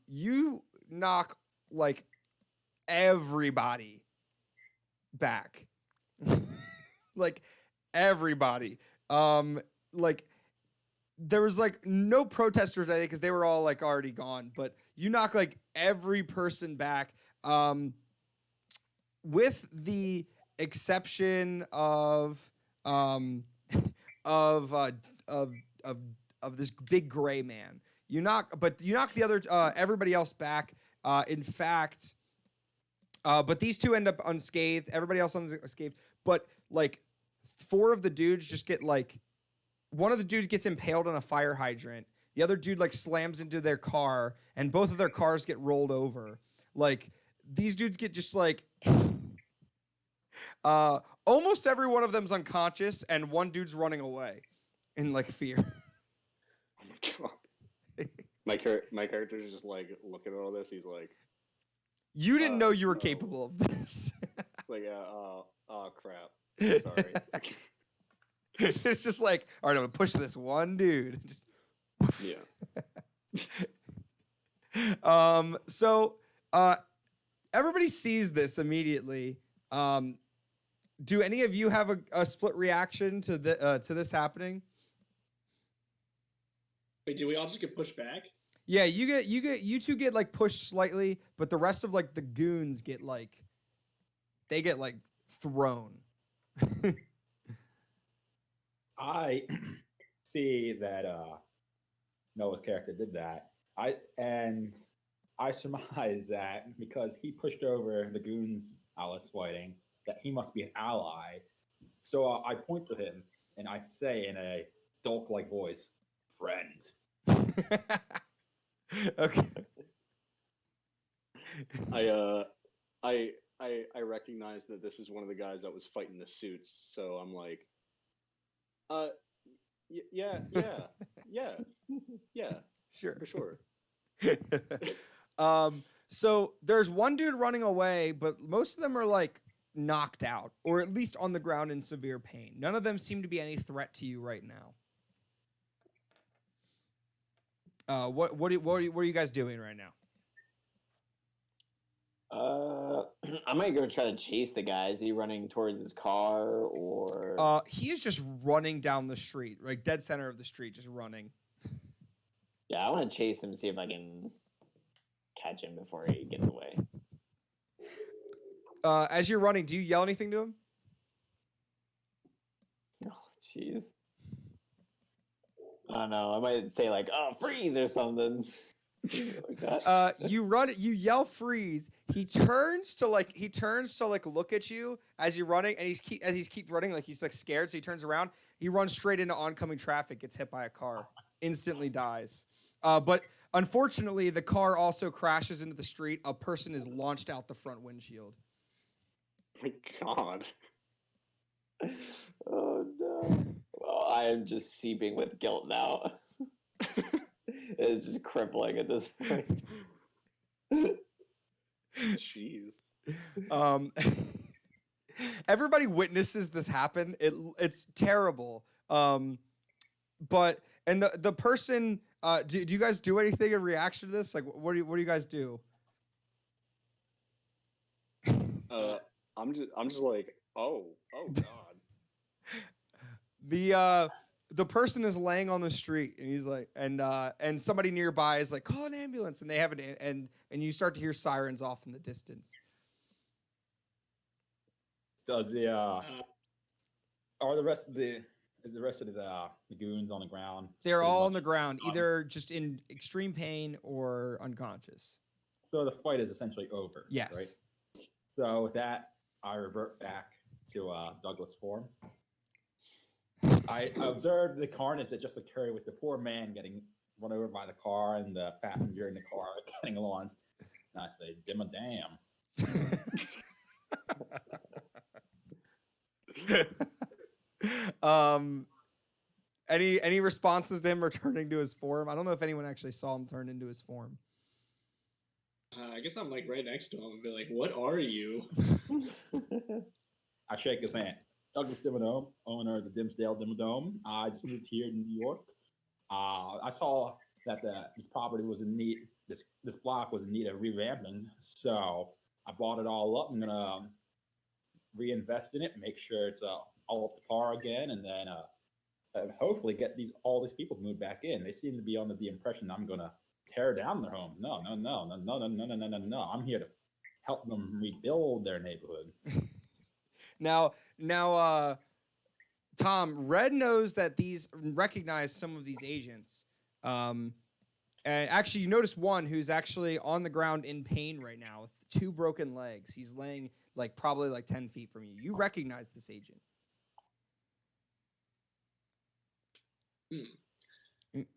you knock like everybody back. Like everybody. Like there was like no protesters, I think, because they were all like already gone, but you knock like every person back. With the exception of of this big gray man. You knock the other everybody else back. In fact, but these two end up unscathed. Everybody else unscathed. But like 4 of the dudes just get like, one of the dudes gets impaled on a fire hydrant. The other dude like slams into their car, and both of their cars get rolled over. Like these dudes get just like, almost every one of them's unconscious, and one dude's running away in like fear. Oh my god. My character's just like looking at all this. He's like, You didn't know you were no. capable of this. It's like, oh crap. Sorry. It's just like, all right, I'm gonna push this one dude. Just Yeah. So everybody sees this immediately. Do any of you have a split reaction to this happening? Wait, do we all just get pushed back? Yeah, you two get like pushed slightly, but the rest of like the goons get like thrown. I see that Noah's character did that. I surmise that because he pushed over the goons I was fighting, that he must be an ally. So I point to him and I say in a Dulk-like voice, "Friend." Okay. I recognize that this is one of the guys that was fighting the suits, so I'm like, yeah, Sure. for sure. So there's one dude running away, but most of them are like knocked out, or at least on the ground in severe pain. None of them seem to be any threat to you right now. What are you guys doing right now? I might go try to chase the guy. Is he running towards his car or? He is just running down the street, like dead center of the street, just running. Yeah, I want to chase him, see if I can catch him before he gets away. As you're running, do you yell anything to him? Oh, jeez. I don't know. I might say like, "Oh, freeze" or something. Like that. You yell freeze. He turns to look at you as you're running, and he's keep running, like he's like scared, so he turns around. He runs straight into oncoming traffic, gets hit by a car, instantly dies. But unfortunately, the car also crashes into the street. A person is launched out the front windshield. My god. Oh no. Well, I am just seeping with guilt now. It's just crippling at this point. Jeez. Everybody witnesses this happen. It's terrible. But the person, do you guys do anything in reaction to this? Like, what do you guys do? I'm just like, oh god. The person is laying on the street, and he's like, and somebody nearby is like, call an ambulance, and they have and you start to hear sirens off in the distance. Does the rest of the goons on the ground? They're pretty all much on the ground, either just in extreme pain or unconscious. So the fight is essentially over. Yes. Right. So with that, I revert back to Douglas form. I observed the carnage that just occurred with the poor man getting run over by the car and the passenger in the car getting launched. And I say, "Dim a damn." Any responses to him returning to his form? I don't know if anyone actually saw him turn into his form. I guess I'm like right next to him and be like, "What are you?" I shake his hand. Douglas Dimmadome, owner of the Dimsdale Dimmadome. I just moved here to New York. I saw that this property was in need. This block was in need of revamping, so I bought it all up. I'm gonna reinvest in it, make sure it's all up to par again, and then hopefully get all these people moved back in. They seem to be under the impression I'm gonna tear down their home. No. I'm here to help them rebuild their neighborhood. Now, Tom, Red knows that recognize some of these agents. And actually, you notice one who's actually on the ground in pain right now with 2 broken legs. He's laying probably 10 feet from you. You recognize this agent.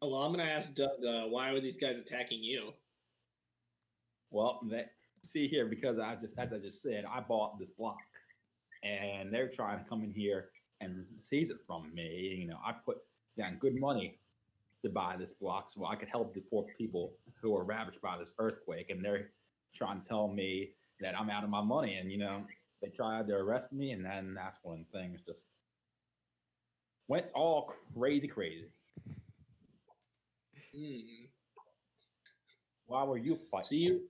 Oh, well, I'm gonna ask Doug. Why were these guys attacking you? Well, see here, because as I just said, I bought this block, and they're trying to come in here and seize it from me. You know, I put down good money to buy this block so I could help the poor people who are ravaged by this earthquake, and they're trying to tell me that I'm out of my money, and they tried to arrest me, and then that's when things just went all crazy. Why were you fighting? See,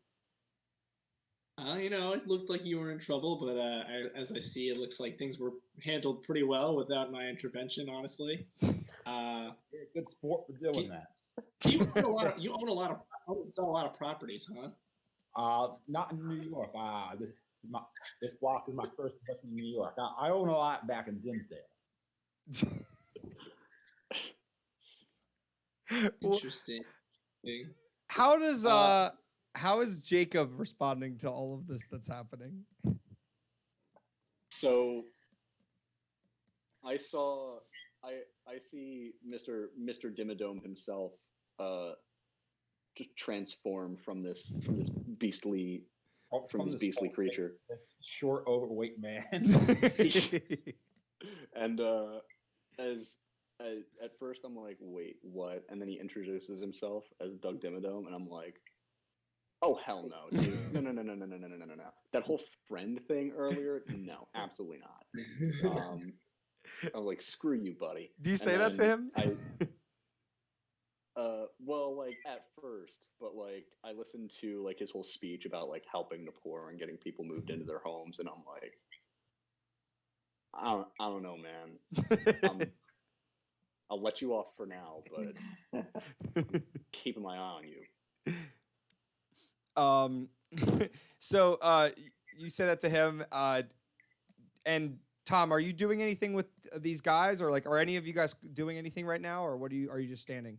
it looked like you were in trouble, but as I see, it looks like things were handled pretty well without my intervention. Honestly, You're a good sport for doing that. You own a lot of properties, huh? Not in New York. This block is my first investment in New York. I own a lot back in Dimsdale. Interesting. How is Jacob responding to all of this that's happening? So I see Mr. Dimmadome himself just transform from this beastly creature. This short, overweight man. And at first I'm like, wait, what? And then he introduces himself as Doug Dimmadome, and I'm like, oh hell no, dude. No. That whole friend thing earlier, no, absolutely not. I was like, screw you, buddy. Do you say that to him? Well, at first, but I listened to his whole speech about helping the poor and getting people moved into their homes, and I'm like, I don't know, man. I'll let you off for now, but I'm keeping my eye on you. So you say that to him, and Tom, are you doing anything with these guys, or are any of you guys doing anything right now, or are you just standing?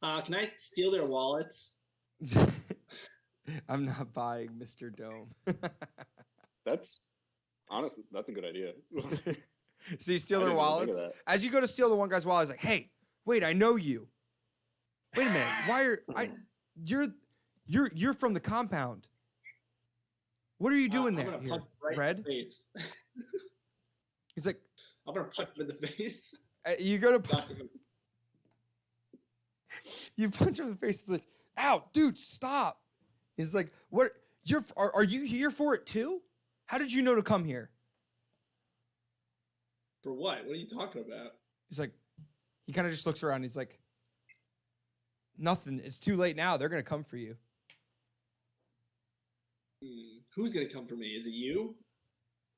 Can I steal their wallets? I'm not buying Mr. Dome. That's a good idea. So you steal their wallets. As you go to steal the one guy's wallet, he's like, "Hey, wait, I know you. Wait a minute, you're from the compound. What are you doing there, here, Red?" He's like, "I'm gonna punch him in the face." You go to you punch him in the face. He's like, "Ow, dude, stop!" He's like, "What? Are you here for it too? How did you know to come here?" For what? What are you talking about? He's like, he kind of just looks around. He's like, "Nothing. It's too late now. They're gonna come for you." Who's gonna come for me? Is it you?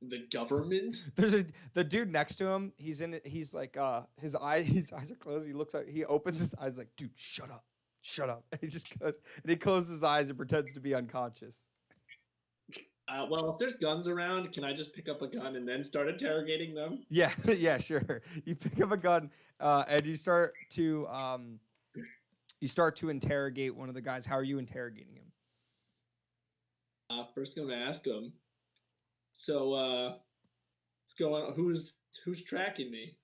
The government? There's the dude next to him. He's his eyes are closed. He opens his eyes like, "Dude, shut up." And he just goes and he closes his eyes and pretends to be unconscious. Well, if there's guns around, can I just pick up a gun and then start interrogating them? Yeah, yeah, sure. You pick up a gun and you start to interrogate one of the guys. How are you interrogating him? First, I'm gonna ask him. So, what's going on? Who's tracking me?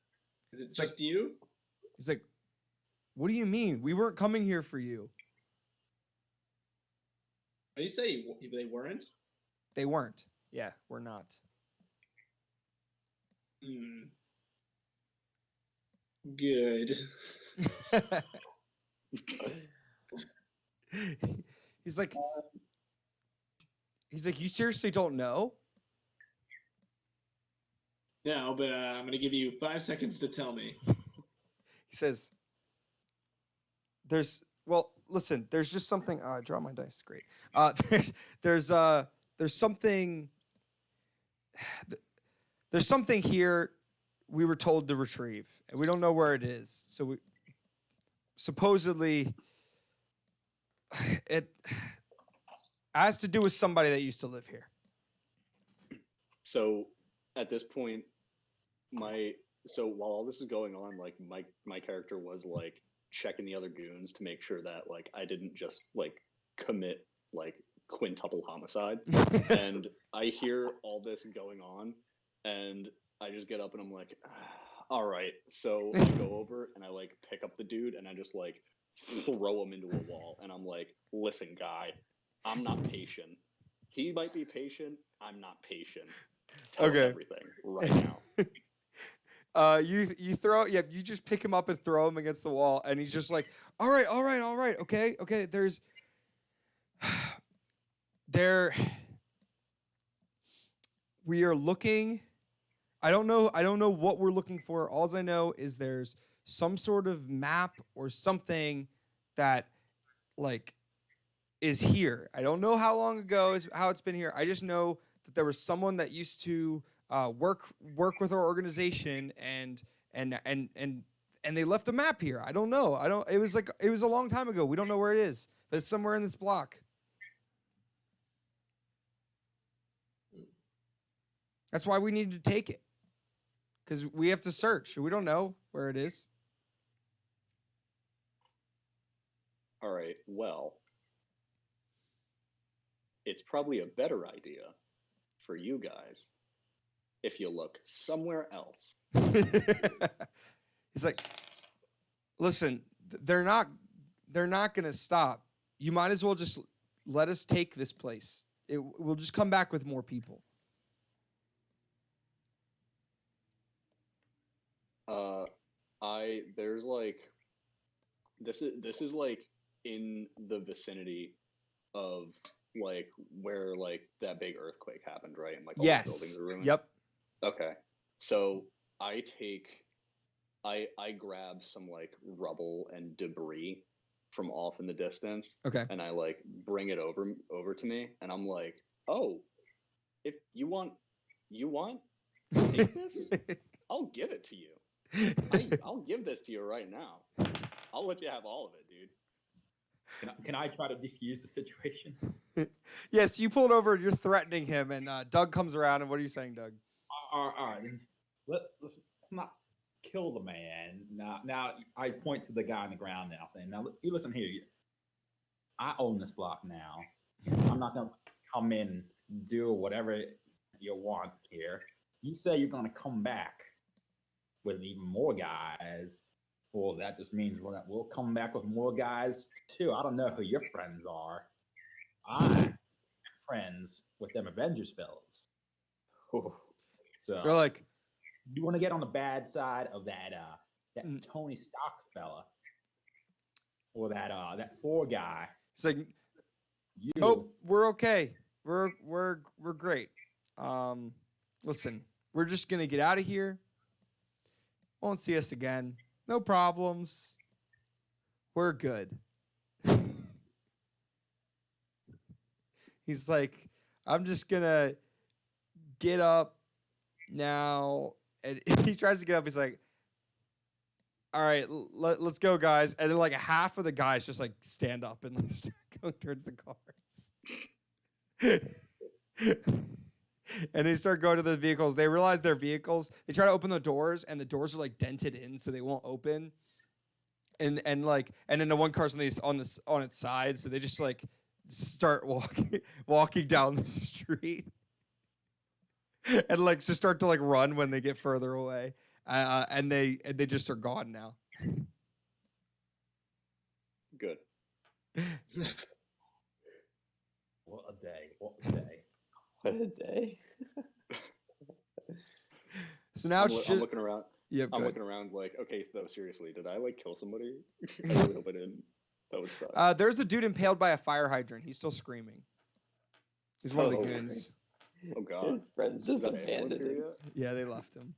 Is it It's just you? He's like, what do you mean? We weren't coming here for you. What do you say? They weren't? They weren't. Yeah, we're not. Good. He's like, you seriously don't know? No, but I'm gonna give you 5 seconds to tell me. He says, listen, there's just something. I draw my dice. Great. There's something. There's something here we were told to retrieve, and we don't know where it is. So we supposedly it has to do with somebody that used to live here. So at this point, while all this is going on, like my character was like checking the other goons to make sure that like I didn't just like commit like quintuple homicide. And I hear all this going on, and I just get up and I'm like, all right. So I go over and I like pick up the dude and I just like throw him into a wall. And I'm like, listen, guy, I'm not patient. He might be patient. I'm not patient. Tell him everything right now. You throw, you just pick him up and throw him against the wall, and he's just like, all right, okay. We are looking. I don't know what we're looking for. All I know is there's some sort of map or something that like is here. I don't know how long ago is how it's been here. I just know that there was someone that used to work with our organization and they left a map here. I don't know. It was a long time ago. We don't know where it is, but it's somewhere in this block. That's why we need to take it, because we have to search. We don't know where it is. All right. Well, it's probably a better idea for you guys if you look somewhere else. He's like, listen, they're not going to stop. You might as well just let us take this place. We'll just come back with more people. There's like, this is like in the vicinity of like where like that big earthquake happened, right? And like all the buildings are ruined. Yep. Okay. So I grab some like rubble and debris from off in the distance. Okay. And I like bring it over to me, and I'm like, oh, if you want take this, I'll give it to you. I'll give this to you right now. I'll let you have all of it, dude. Can I try to defuse the situation? Yes, you pulled over. You're threatening him, and Doug comes around. And what are you saying, Doug? All right. Let's not kill the man. Now I point to the guy on the ground now, saying, "Now you listen here. I own this block now. I'm not gonna come in and do whatever you want here. You say you're gonna come back with even more guys. Well, that just means we'll come back with more guys too. I don't know who your friends are. I'm friends with them Avengers fellas. So You're like, you want to get on the bad side of that Tony Stark fella, or that Thor guy. it's like, nope, we're okay. We're great. Listen, we're just gonna get out of here. Won't see us again. No problems. We're good. He's like, I'm just gonna get up now. And he tries to get up. He's like, all right, let's go, guys. And then like half of the guys just like stand up and like start going towards the cars. And they start going to the vehicles. They realize their vehicles. They try to open the doors, and the doors are like dented in, so they won't open. And then the one car's on its side, so they just like start walking down the street, and like just start to like run when they get further away, and they just are gone now. Good. What a day! What a day! What a day. So now it's I'm looking around. Yeah, I'm looking around like, okay, no, seriously, did I like kill somebody? I really hope I didn't. That would suck. There's a dude impaled by a fire hydrant. He's still screaming. He's one of the Oh, goons. Oh god. His friends just Is that ambulance abandoned here him. yet? Yeah, they left him.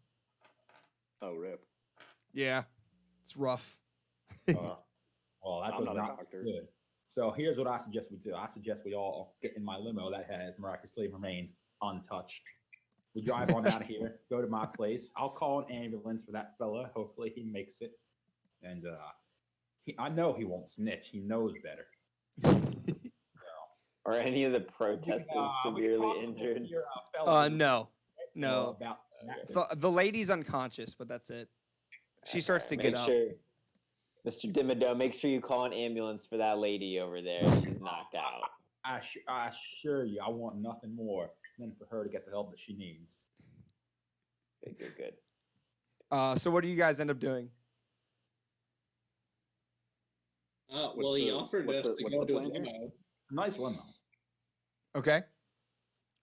Oh rip. Yeah, it's rough. Well, that I'm was not a not doctor. good. So here's what I suggest we do. I suggest we all get in my limo that has miraculously remains untouched. We drive on out of here, go to my place. I'll call an ambulance for that fella. Hopefully he makes it. And I know he won't snitch. He knows better. Or any of the protesters We can severely talk to this injured. here, fella who- No. you know, about The lady's unconscious, but that's it. She starts to get Make up. sure, Mr. Dimmadome, make sure you call an ambulance for that lady over there. She's knocked out. I assure you, I want nothing more than for her to get the help that she needs. Good. So what do you guys end up doing? Well, he offered what's us the- to what's go the into his plan here? limo. It's a nice limo. Okay.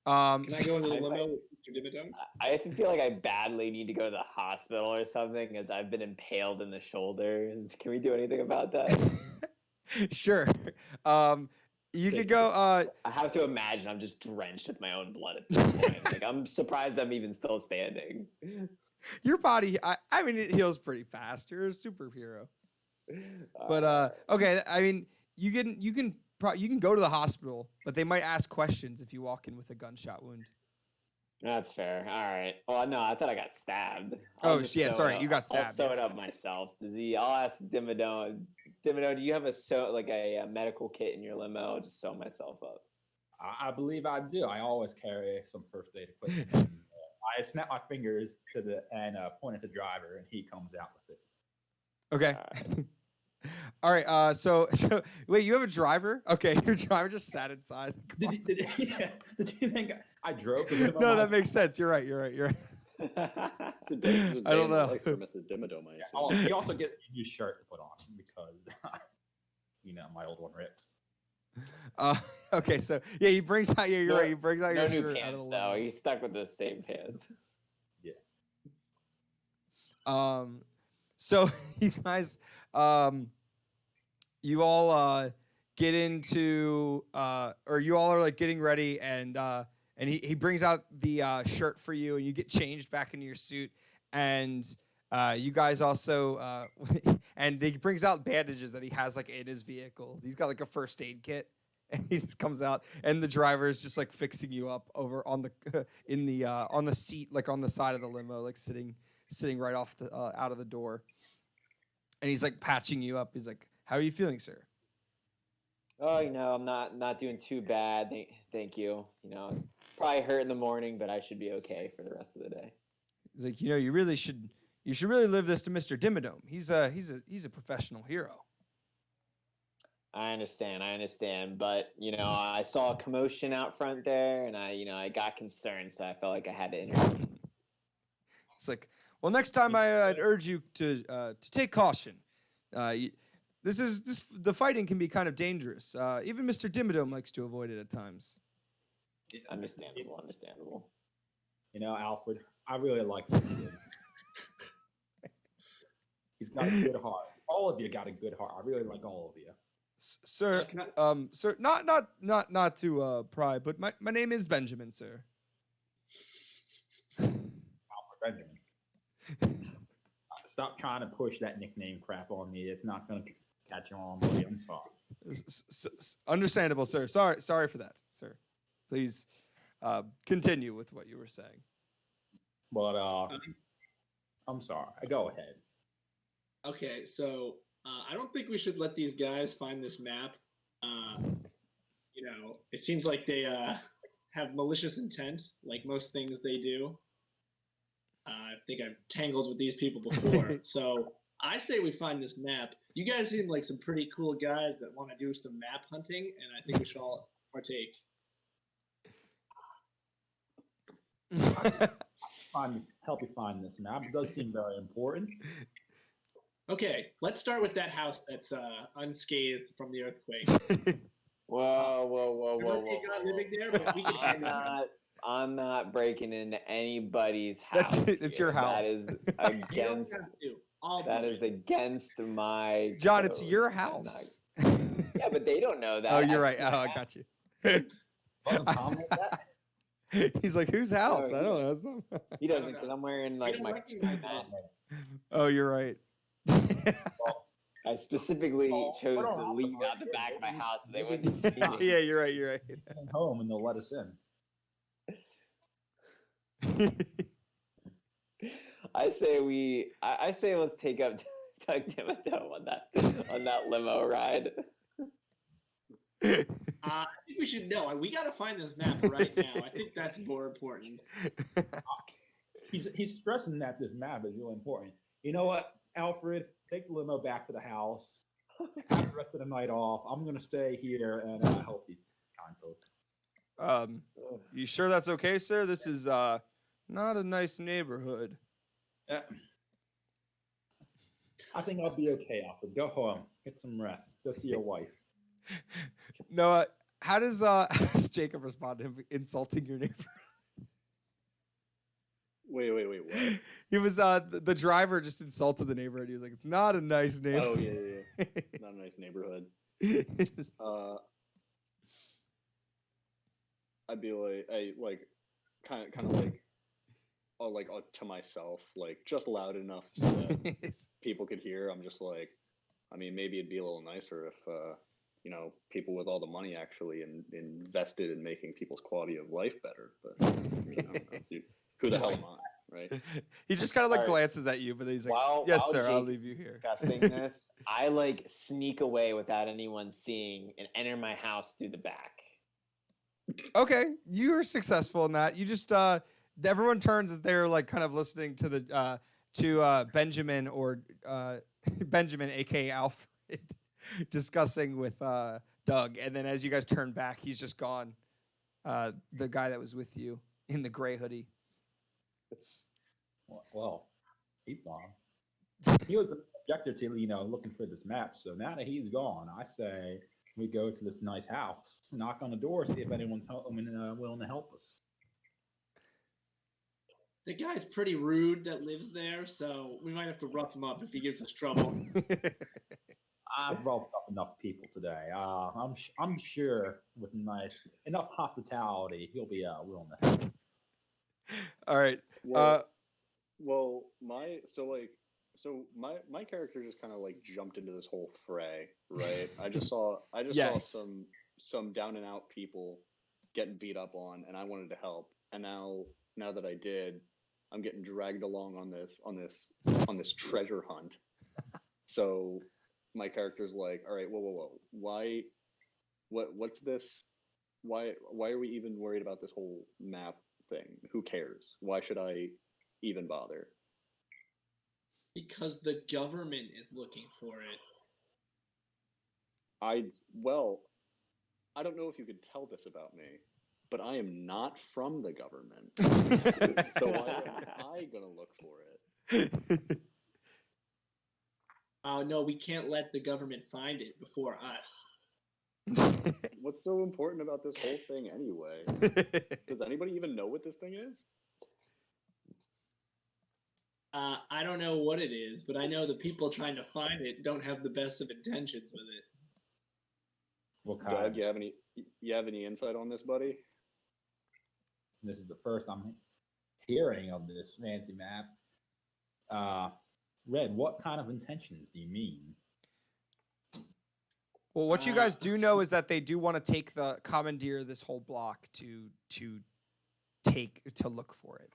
Can I go into the I- limo with Mr. Dimmadome? I feel like I badly need to go to the hospital or something as I've been impaled in the shoulder. Can we do anything about that? Sure. You could go. I have to imagine I'm just drenched with my own blood at this point. Like, I'm surprised I'm even still standing. Your body. I mean, it heals pretty fast. You're a superhero. But okay. I mean, you can go to the hospital, but they might ask questions if you walk in with a gunshot wound. That's fair. All right. Well, no, I thought I got stabbed. Oh, just yeah, sew sorry, it up. you got I'll stabbed, sew yeah. it up myself. I'll ask Dimmadome. Dimmadome, do you have a medical kit in your limo? I'll just sew myself up. I believe I do. I always carry some first aid equipment. And, I snap my fingers and point at the driver, and he comes out with it. Okay. All right. So wait, you have a driver? Okay, your driver just sat inside. The car. Did you think I drove? The limo No, that myself? makes sense. You're right. It's a day I don't in the know. life for Mr. Dimmadome, I Yeah, assume. you also get a new shirt to put on because my old one rips. Okay, so yeah, he brings out. Yeah, you're right. He brings out No your new shirt out pants, of the though. limo. He's stuck with the same pants. So you guys, you all get into, or you all are like getting ready, and he brings out the shirt for you, and you get changed back into your suit, and you guys also, and he brings out bandages that he has like in his vehicle. He's got like a first aid kit. And he just comes out, and the driver is just like fixing you up over on the on the seat, like on the side of the limo, like sitting right off the out of the door. And he's like patching you up. He's like, "How are you feeling, sir?" Oh, I'm not doing too bad. Thank you. Probably hurt in the morning, but I should be okay for the rest of the day. He's like, you should really live this to Mr. Dimmadome. He's a professional hero. I understand, but I saw a commotion out front there, and I got concerned, so I felt like I had to intervene. It's like, well, next time I'd urge you to take caution. The fighting can be kind of dangerous. Even Mr. Dimmadome likes to avoid it at times. Understandable. Alfred, I really like this kid. He's got a good heart. All of you got a good heart. I really like all of you. Sir, sir, not to pry, but my name is Benjamin, sir. Alfred Benjamin. Stop trying to push that nickname crap on me. It's not going to catch on, buddy. I'm sorry. Understandable, sir. Sorry for that, sir. Please continue with what you were saying. But I'm sorry. Go ahead. Okay, so I don't think we should let these guys find this map. It seems like they have malicious intent, like most things they do. I think I've tangled with these people before. So I say we find this map. You guys seem like some pretty cool guys that want to do some map hunting, and I think we should all partake. Help you find this map. It does seem very important. Okay, let's start with that house that's unscathed from the earthquake. Whoa. There might be a guy living there, but we can find him. I'm not breaking into anybody's house. It's your house. That is You don't against. have to. I'll That do is it. against my. John, it's code. your I'm not- house. Yeah, but they don't know that. Oh, you're I right. see Oh, I that. got you. Wasn't Tom like that? He's like, whose house? Oh, I don't know. It's not... He doesn't because I'm wearing You like don't my recognize mask. us. Oh, you're right. I specifically Oh, chose we don't to have to leave break out the in. back of my We'll house so they be- wouldn't see me. Yeah, you're right. You're right. Come home and they'll let us in. I say let's take up Doug Dimmadome on that limo ride. I think we should know. We got to find this map right now. I think that's more important. He's stressing that this map is really important. You know what, Alfred? Take the limo back to the house. Have the rest of the night off. I'm gonna stay here and help these kind folk. You sure that's okay, sir? This is not a nice neighborhood. Yeah. I think I'll be okay, Alfred. Go home, get some rest. Go see your wife. Noah, how does how does Jacob respond to him insulting your neighbor? Wait, what? He was the driver just insulted the neighbor, and he was like, "It's not a nice Oh neighborhood." yeah. Not a nice neighborhood. I'd be like, kind of like to myself, like just loud enough so that people could hear. I'm just like, I mean, maybe it'd be a little nicer if people with all the money actually invested in making people's quality of life better. But who the hell am I, right? He just kind of like All right. glances at you, but then he's like, While "Yes, sir. I'll Jake leave you here." Discussing this, I like sneak away without anyone seeing and enter my house through the back. Okay, you were successful in that. You just everyone turns as they're like kind of listening to the Benjamin or Benjamin, aka Alfred, discussing with Doug, and then as you guys turn back, he's just gone. The guy that was with you in the gray hoodie. Well, he's gone. He was the objector to looking for this map. So now that he's gone, I say we go to this nice house, knock on the door, see if anyone's home and willing to help us. The guy's pretty rude that lives there, so we might have to rough him up if he gives us trouble. I've roughed up enough people today. I'm sure with enough hospitality, he'll be willing to help. All right. Well, my character just kind of like jumped into this whole fray, right? I just saw Yes. some down and out people getting beat up on, and I wanted to help. And now that I did, I'm getting dragged along on this treasure hunt. So my character's like, all right, whoa, what's this? Why are we even worried about this whole map thing? Who cares? Why should I even bother? Because the government is looking for it. I don't know if you could tell this about me, but I am not from the government. So why am I gonna look for it? Oh, no, we can't let the government find it before us. What's so important about this whole thing anyway? Does anybody even know what this thing is? I don't know what it is, but I know the people trying to find it don't have the best of intentions with it. What Doug, kind? you have any insight on this, buddy? This is the first I'm hearing of this fancy map. Red, what kind of intentions do you mean? Well, what you guys do know is that they do want to commandeer this whole block to look for it.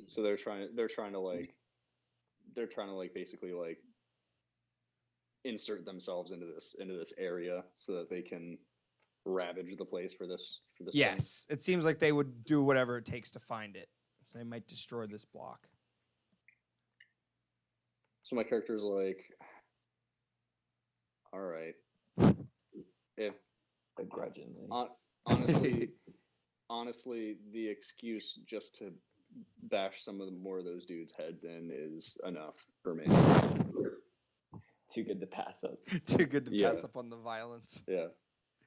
So they're trying to basically like insert themselves into this area so that they can ravage the place for this thing. Yes, it seems like they would do whatever it takes to find it. So they might destroy this block. So my character's like, all right, if Begrudgingly. honestly, honestly, the excuse just to bash some of the more of those dudes' heads in is enough for me. Too good to pass up. Too good to Yeah. pass up on the violence. Yeah,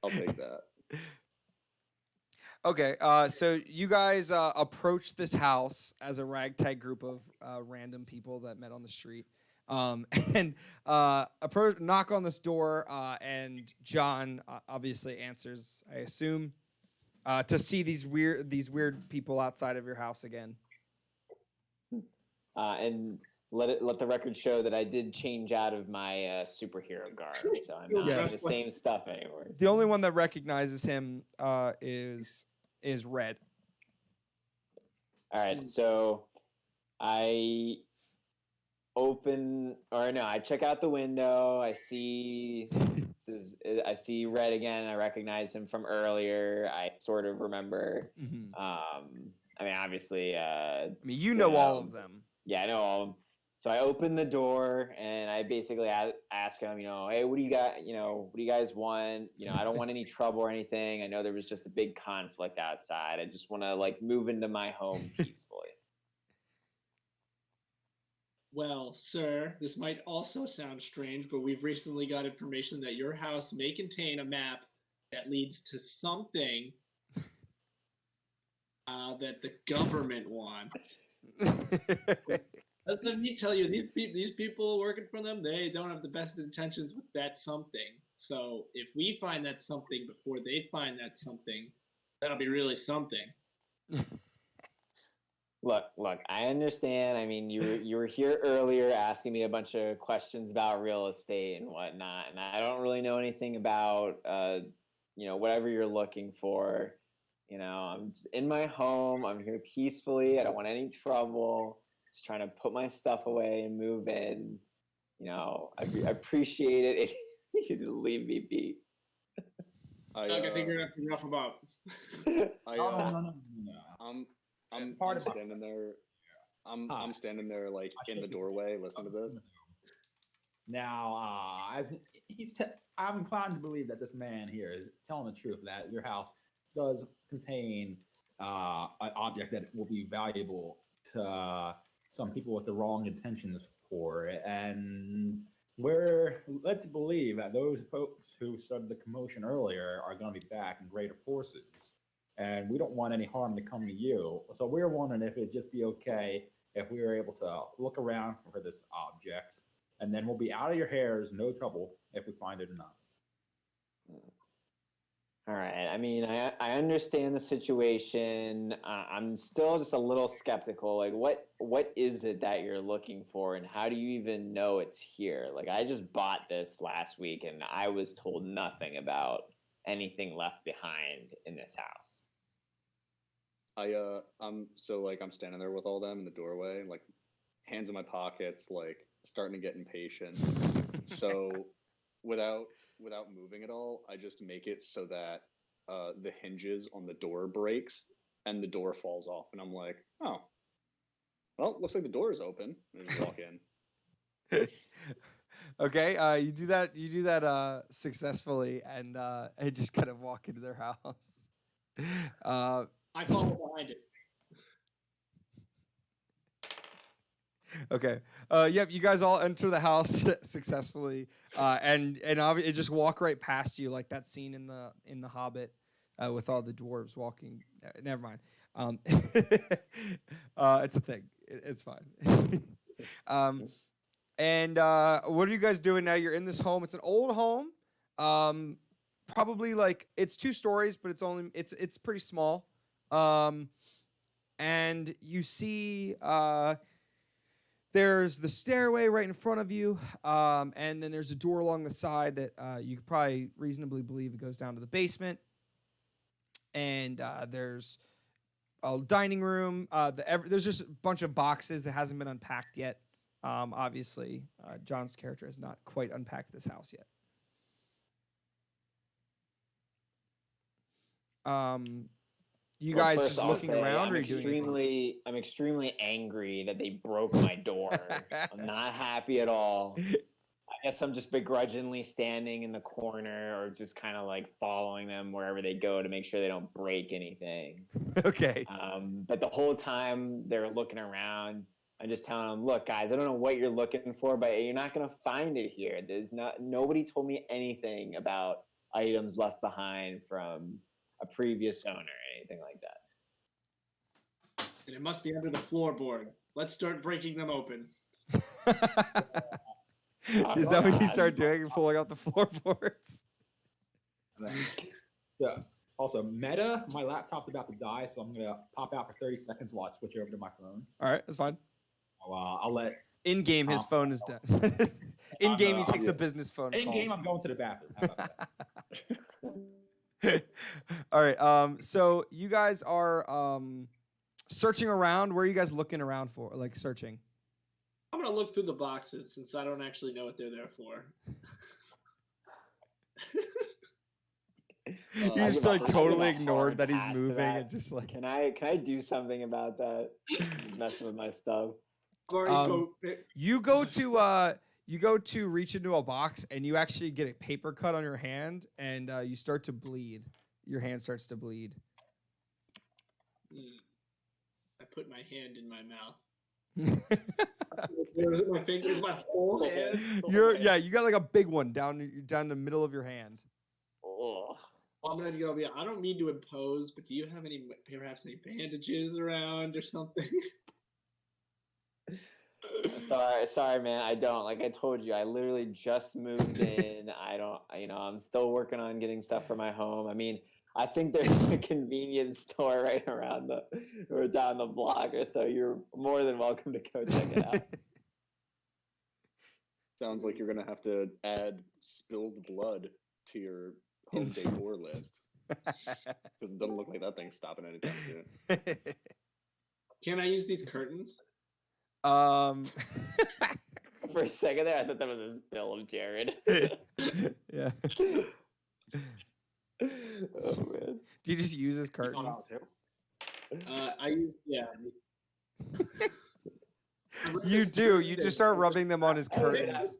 I'll take that. Okay, so you guys approached this house as a ragtag group of random people that met on the street, and knock on this door, and John obviously answers, I assume, to see these weird people outside of your house again. And let the record show that I did change out of my superhero garb, so I'm not in Yes. the same stuff anymore. The only one that recognizes him is Red. All right, so I I check out the window. I see Red again. I recognize him from earlier. I sort of remember. Mm-hmm. I mean, obviously. I mean, you know all of them. Yeah, I know all of them. So I open the door and I basically ask him, hey, what do you got? What do you guys want? I don't want any trouble or anything. I know there was just a big conflict outside. I just want to move into my home peacefully. Well, sir, this might also sound strange, but we've recently got information that your house may contain a map that leads to something that the government wants. Let me tell you, these people working for them, they don't have the best intentions with that something. So if we find that something before they find that something, that'll be really something. Look, I understand. I mean, you were here earlier asking me a bunch of questions about real estate and whatnot, and I don't really know anything about whatever you're looking for. I'm just in my home. I'm here peacefully. I don't want any trouble. Just trying to put my stuff away and move in. I appreciate it if you could leave me be. Doug, I think you're gonna have to rough about. No. I'm Part of my- standing there. Hi. I'm standing there I in shake the his doorway, hand. listening to this. Now, as I'm inclined to believe that this man here is telling the truth, that your house does contain an object that will be valuable to some people with the wrong intentions for it, and we're led to believe that those folks who started the commotion earlier are going to be back in greater forces, and we don't want any harm to come to you. So we're wondering if it'd just be okay if we were able to look around for this object, and then we'll be out of your hairs, no trouble, if we find it or not. All right. I mean, I understand the situation. I'm still just a little skeptical. What is it that you're looking for, and how do you even know it's here? I just bought this last week, and I was told nothing about anything left behind in this house. I'm standing there with all them in the doorway, hands in my pockets, starting to get impatient. So without moving at all, I just make it so that the hinges on the door breaks and the door falls off, and I'm like, oh, well, looks like the door is open, and just walk in. Okay, you do that successfully, and just kind of walk into their house. I follow behind it. Okay. Yep. You guys all enter the house successfully, and just walk right past you, like that scene in the Hobbit, with all the dwarves walking. Never mind. It's a thing. It's fine. And what are you guys doing now? You're in this home. It's an old home. Probably it's 2 stories, but it's pretty small. And you see there's the stairway right in front of you, and then there's a door along the side that you could probably reasonably believe it goes down to the basement. And there's a dining room. There's just a bunch of boxes that hasn't been unpacked yet. Obviously, John's character has not quite unpacked this house yet. You Well, guys first just I'll looking say around, or are you doing anything? I'm extremely angry that they broke my door. I'm not happy at all. I guess I'm just begrudgingly standing in the corner or just kind of like following them wherever they go to make sure they don't break anything. Okay. But the whole time they're looking around, I'm just telling them, look, guys, I don't know what you're looking for, but you're not going to find it here. Nobody told me anything about items left behind from a previous owner or anything like that. And it must be under the floorboard. Let's start breaking them open. Is that what you God. start doing? Pulling out the floorboards? So, also, Meta, my laptop's about to die, so I'm going to pop out for 30 seconds while I switch over to my phone. All right, that's fine. I'll let... In game, his phone is dead. In game, he takes a business phone In call. game, I'm going to the bathroom. How about All right. So you guys are searching around. Where are you guys looking around for? Like searching? I'm gonna look through the boxes since I don't actually know what they're there for. You I just give a- like I give totally a ignored hard that he's pass to moving that. and just like. Can I do something about that? He's messing with my stuff. I've already You go to reach into a box and you actually get a paper cut on your hand and you start to bleed. Your hand starts to bleed. I put my hand in my mouth. My fingers, my whole hand. You got like a big one down the middle of your hand. Ugh. I'm gonna go. I don't mean to impose, but do you have perhaps any bandages around or something? Sorry, man. I don't. Like I told you, I literally just moved in. I don't. I'm still working on getting stuff for my home. I mean, I think there's a convenience store right around or down the block, or so. You're more than welcome to go check it out. Sounds like you're gonna have to add spilled blood to your home decor list because it doesn't look like that thing's stopping anytime soon. Can I use these curtains? For a second there, I thought that was a still of Jared. Yeah. Oh man. Do you just use his curtains? I use You do. You just start rubbing them on his curtains.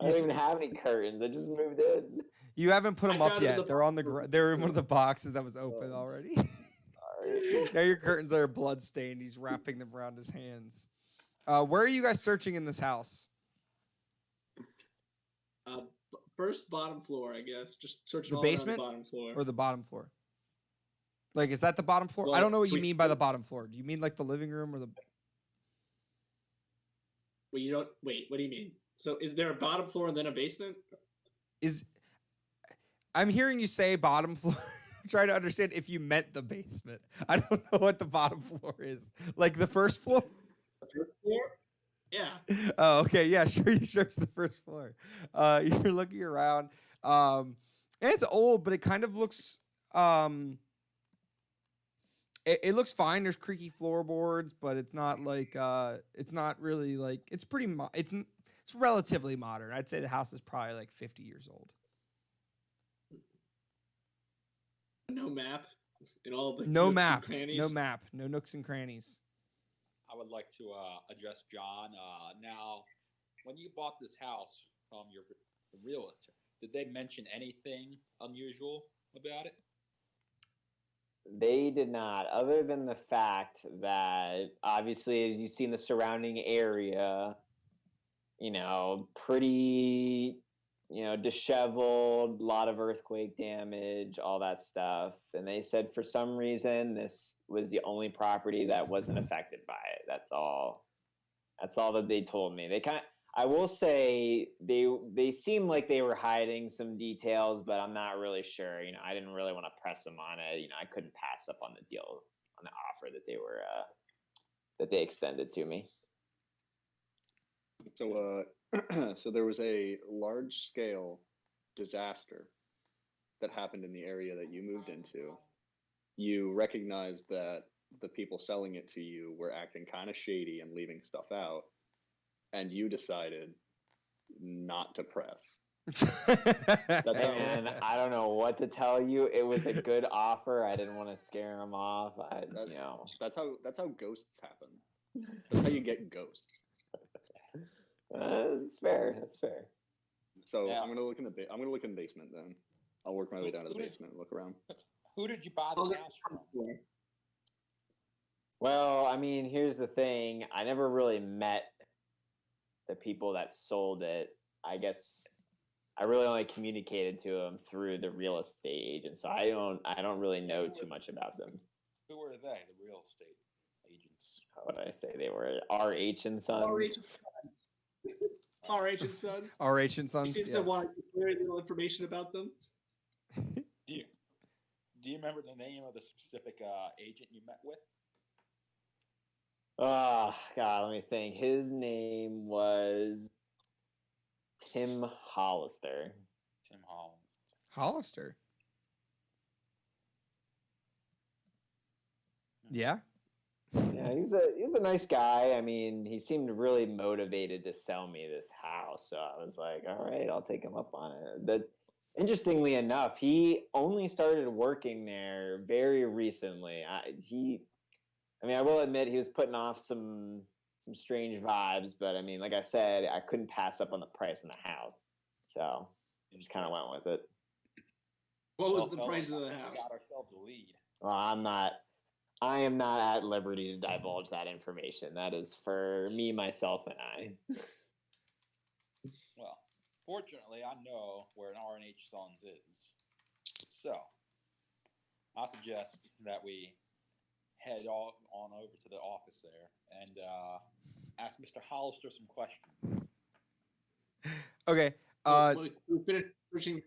I don't even have any curtains. I just moved in. You haven't put them I up found it in yet. the They're on the box. they're in one of the boxes that was open already. Sorry. Now your curtains are bloodstained. He's wrapping them around his hands. Where are you guys searching in this house? First bottom floor, I guess. Just searching The all around basement the bottom floor. or the bottom floor? Like, is that the bottom floor? I Well, don't know what you we- mean by the bottom floor. Do you mean like the living room or the? Wait, you don't. Wait, what do you mean? So, is there a bottom floor and then a basement? I'm hearing you say bottom floor. I'm trying to understand if you meant the basement. I don't know what the bottom floor is. Like the first floor? The first floor? Yeah. Oh, okay. Yeah, sure. You search the first floor. You're looking around. And it's old, but it kind of looks it looks fine. There's creaky floorboards, but it's not like it's not really like it's pretty it's relatively modern. I'd say the house is probably like 50 years old. No map in all the No nooks and map. crannies? No map. No nooks and crannies. I would like to address John. Now, when you bought this house from your realtor, did they mention anything unusual about it? They did not, other than the fact that obviously, as you see in the surrounding area, pretty, disheveled, a lot of earthquake damage, all that stuff. And they said for some reason this was the only property that wasn't affected by it. That's all. That's all that they told me. I will say they seemed like they were hiding some details, but I'm not really sure. I didn't really want to press them on it. I couldn't pass up on the deal, on the offer that they extended to me. So, so there was a large-scale disaster that happened in the area that you moved into. You recognized that the people selling it to you were acting kind of shady and leaving stuff out, and you decided not to press. Hey man, I don't know what to tell you. It was a good offer. I didn't want to scare him off. That's how ghosts happen. That's how you get ghosts. That's fair. That's fair. So Yeah. I'm gonna look in the basement then. I'll work my way down to the basement and look around. Who did you buy this house from? Well, I mean, here's the thing. I never really met the people that sold it. I guess I really only communicated to them through the real estate agent, so I don't really know too much about them. Who were they? The real estate agents. How would I say they were? RH and Sons. RH and Sons. RH and You Sons. seem to Yes. want very little information about them. Do you remember the name of the specific agent you met with? Oh God, let me think. His name was Tim Hollister. Tim Holland. Hollister. Yeah. Yeah, he's a nice guy. I mean, he seemed really motivated to sell me this house, so I was like, all right, I'll take him up on it. But interestingly enough, he only started working there very recently. I will admit he was putting off some strange vibes, but I mean, like I said, I couldn't pass up on the price in the house, so I just kind of went with it. What was Well, the price of the we house? got ourselves a lead. Well, I am not at liberty to divulge that information. That is for me, myself, and I. Well, fortunately, I know where an R&H Sons is. So, I suggest that we head on over to the office there and ask Mr. Hollister some questions. Okay. We finished searching.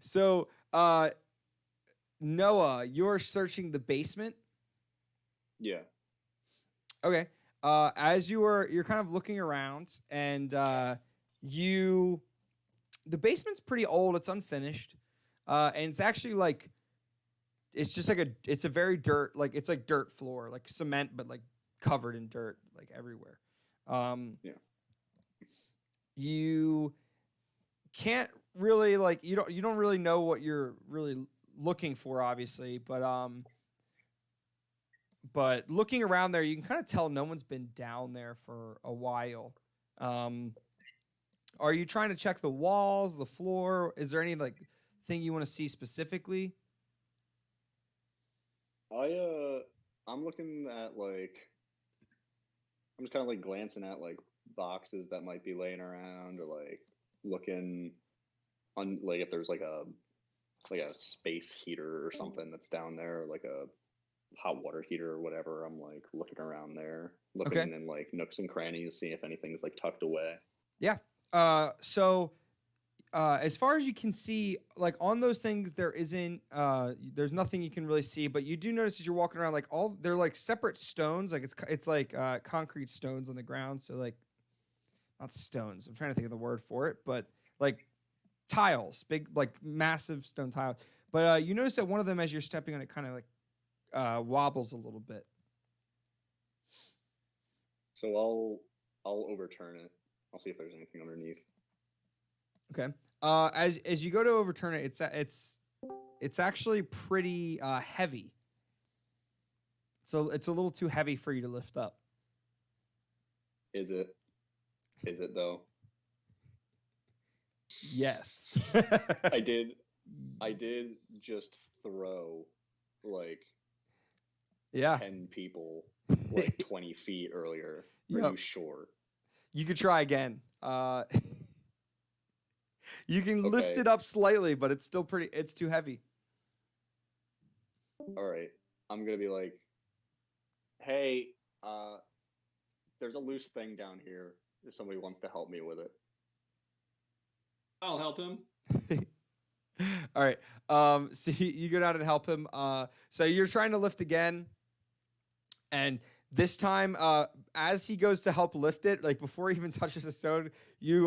So, Noah, you're searching the basement. Yeah. Okay. As you're kind of looking around, and the basement's pretty old. It's unfinished, and it's actually like, it's just like it's a very dirt, like it's like dirt floor, like cement, but like covered in dirt, like everywhere. Yeah. You can't really like you don't really know what you're really looking for, obviously, but looking around there, you can kind of tell no one's been down there for a while. Are you trying to check the walls, the floor? Is there any like thing you want to see specifically? I'm looking at I'm just kind of like glancing at like boxes that might be laying around, or like looking on like if there's like a space heater or something that's down there, or like a hot water heater or whatever. I'm like looking around there, looking in like nooks and crannies, see if anything's like tucked away. Yeah. So as far as you can see, like on those things, there's nothing you can really see, but you do notice as you're walking around, like they're like separate stones, like it's like concrete stones on the ground. So like not stones. I'm trying to think of the word for it, but like tiles, big, like massive stone tiles. But you notice that one of them, as you're stepping on it, kind of like wobbles a little bit. So I'll overturn it. I'll see if there's anything underneath. Okay. As you go to overturn it, it's actually pretty heavy. So it's a little too heavy for you to lift up. Is it though? Yes. I did just throw like 10 people like 20 feet earlier. Are you sure? You could try again. You can lift Okay. it up slightly, but it's still it's too heavy. All right. I'm going to be like, hey, there's a loose thing down here if somebody wants to help me with it. I'll help him. All right. So you go down and help him. So you're trying to lift again. And this time, as he goes to help lift it, like before he even touches the stone, you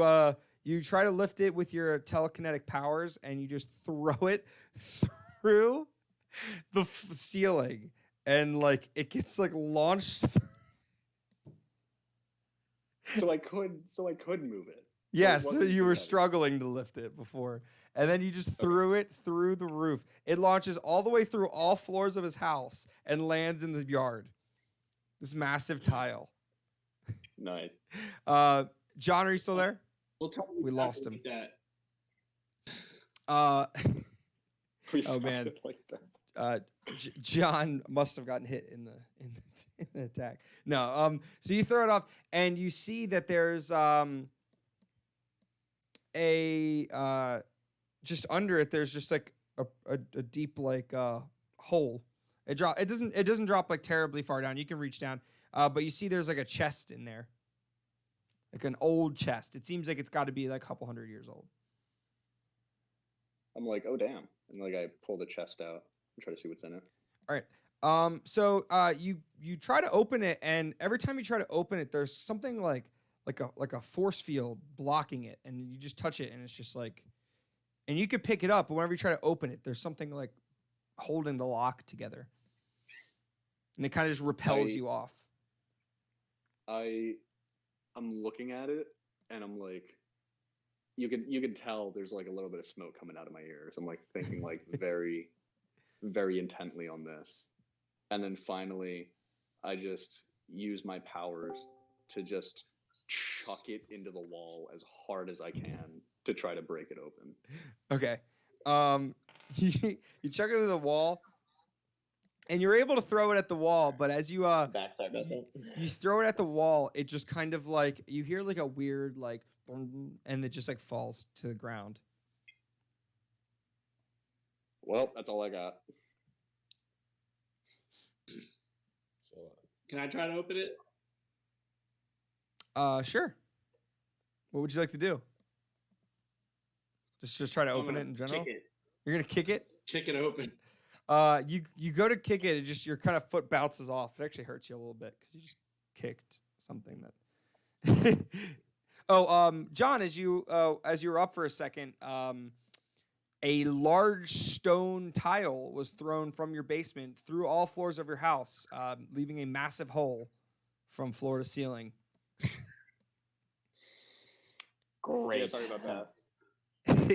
try to lift it with your telekinetic powers, and you just throw it through the ceiling, and like it gets like launched. So I could move it. Yes, wasn't you too were heavy. struggling to lift it before. And then you just threw it through the roof. It launches all the way through all floors of his house and lands in the yard. This massive tile. Nice. John, are you still there? We'll tell you We lost him. That. Uh, We Oh, man. sounded like that. John must have gotten hit in the attack. No, so you throw it off, and you see that there's just under it. There's just like a deep like hole. It doesn't drop like terribly far down. You can reach down, but you see there's like a chest in there, like an old chest. It seems like it's got to be like a couple hundred years old. I'm like, oh damn, and like I pull the chest out and try to see what's in it. All right. So you try to open it, and every time you try to open it, there's something like a force field blocking it, and you just touch it, and it's just like, and you could pick it up, but whenever you try to open it, there's something like holding the lock together, and it kind of just repels you off. I'm looking at it, and I'm like, you can tell there's like a little bit of smoke coming out of my ears. I'm like thinking like very, very intently on this. And then finally, I just use my powers to just chuck it into the wall as hard as I can to try to break it open. Okay. You chuck it into the wall, and you're able to throw it at the wall, but as you Backside about that. you throw it at the wall, it just kind of like, you hear like a weird like, and it just like falls to the ground. Well, that's all I got. So, Can I try to open it? Sure. What would you like to do? Just try to I'm open gonna it in general? Kick it. You're gonna kick it? Kick it open. You go to kick it, just your kind of foot bounces off. It actually hurts you a little bit because you just kicked something that. John, as you were up for a second, a large stone tile was thrown from your basement through all floors of your house, leaving a massive hole from floor to ceiling. Great. Yeah, sorry about that.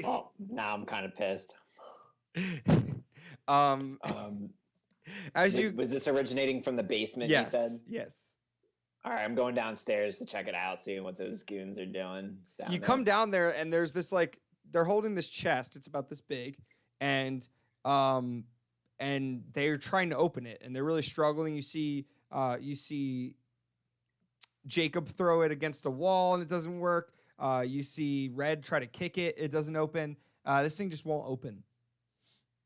Oh, now I'm kind of pissed. As you Was this originating from the basement? yes, You said. yes. All right, I'm going downstairs to check it out, seeing what those goons are doing. You come down there, and there's this like, they're holding this chest. It's about this big, and they're trying to open it, and they're really struggling. You see Jacob throw it against a wall, and it doesn't work. You see Red try to kick it. It doesn't open. This thing just won't open.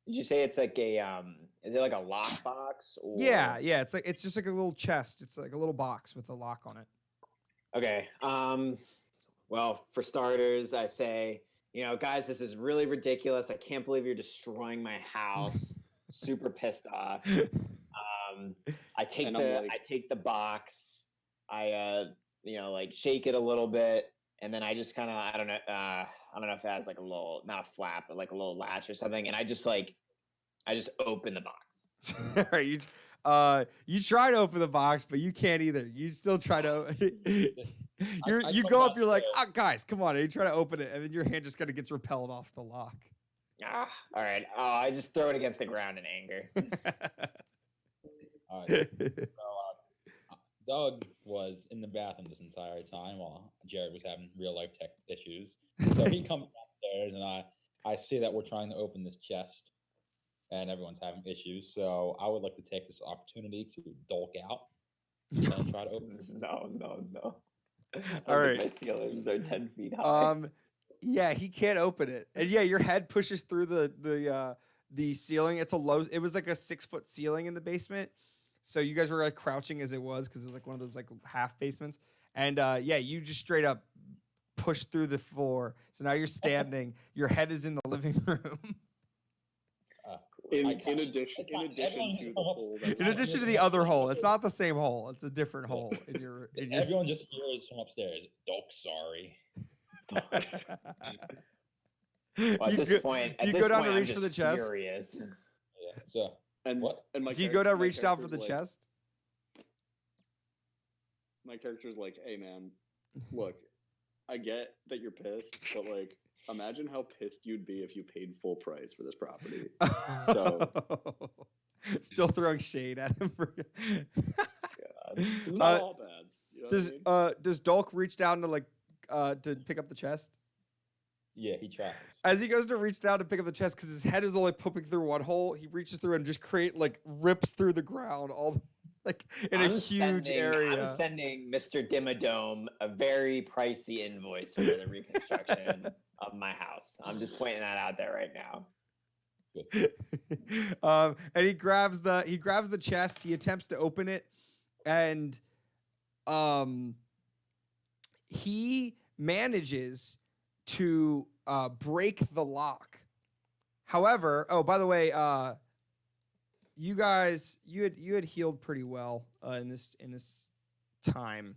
Did you say it's like a is it like a lockbox? Yeah. It's just like a little chest. It's like a little box with a lock on it. Okay. Well, for starters, I say, guys, this is really ridiculous. I can't believe you're destroying my house. Super pissed off. I take the box. I like shake it a little bit, and then I just kind of I don't know if it has like a little, not a flap, but like a little latch or something, and I just open the box. All right, you try to open the box, but you can't either. You still try to. You go up. You're like, guys, come on! And you try to open it, and then your hand just kind of gets repelled off the lock. All right. I just throw it against the ground in anger. all right. So, Doug was in the bathroom this entire time while Jared was having real life tech issues. So he comes downstairs, and I see that we're trying to open this chest, and everyone's having issues. So I would like to take this opportunity to Dulk out and try to open this. No. All right. My ceilings are 10 feet high. Yeah, he can't open it, and yeah, your head pushes through the ceiling. It was like a 6-foot ceiling in the basement, so you guys were like crouching as it was because it was like one of those like half basements, and yeah, you just straight up pushed through the floor. So now you're standing. Your head is in the living room. In addition to the hole. In addition to the other hole, it's not the same hole. It's a different hole in your. Everyone just hears from upstairs. Dulk, sorry. Well, at this point, do you go down to reach for the chest? Furious. Yeah. So And what? And my Do you go down, my reach down for the character's like- chest? My character's like, hey man, look, I get that you're pissed, but like, imagine how pissed you'd be if you paid full price for this property. So Still throwing shade at him. it's not all bad. You know what I mean? Does Dulk reach down to to pick up the chest? Yeah, he tries. As he goes to reach down to pick up the chest, because his head is only poking through one hole, he reaches through and just rips through the ground in a huge area. I'm sending Mr. Dimmadome a very pricey invoice for the reconstruction of my house. I'm just pointing that out there right now. And he grabs the chest. He attempts to open it, and he manages to break the lock. However, oh, by the way, you guys, you had healed pretty well in this time.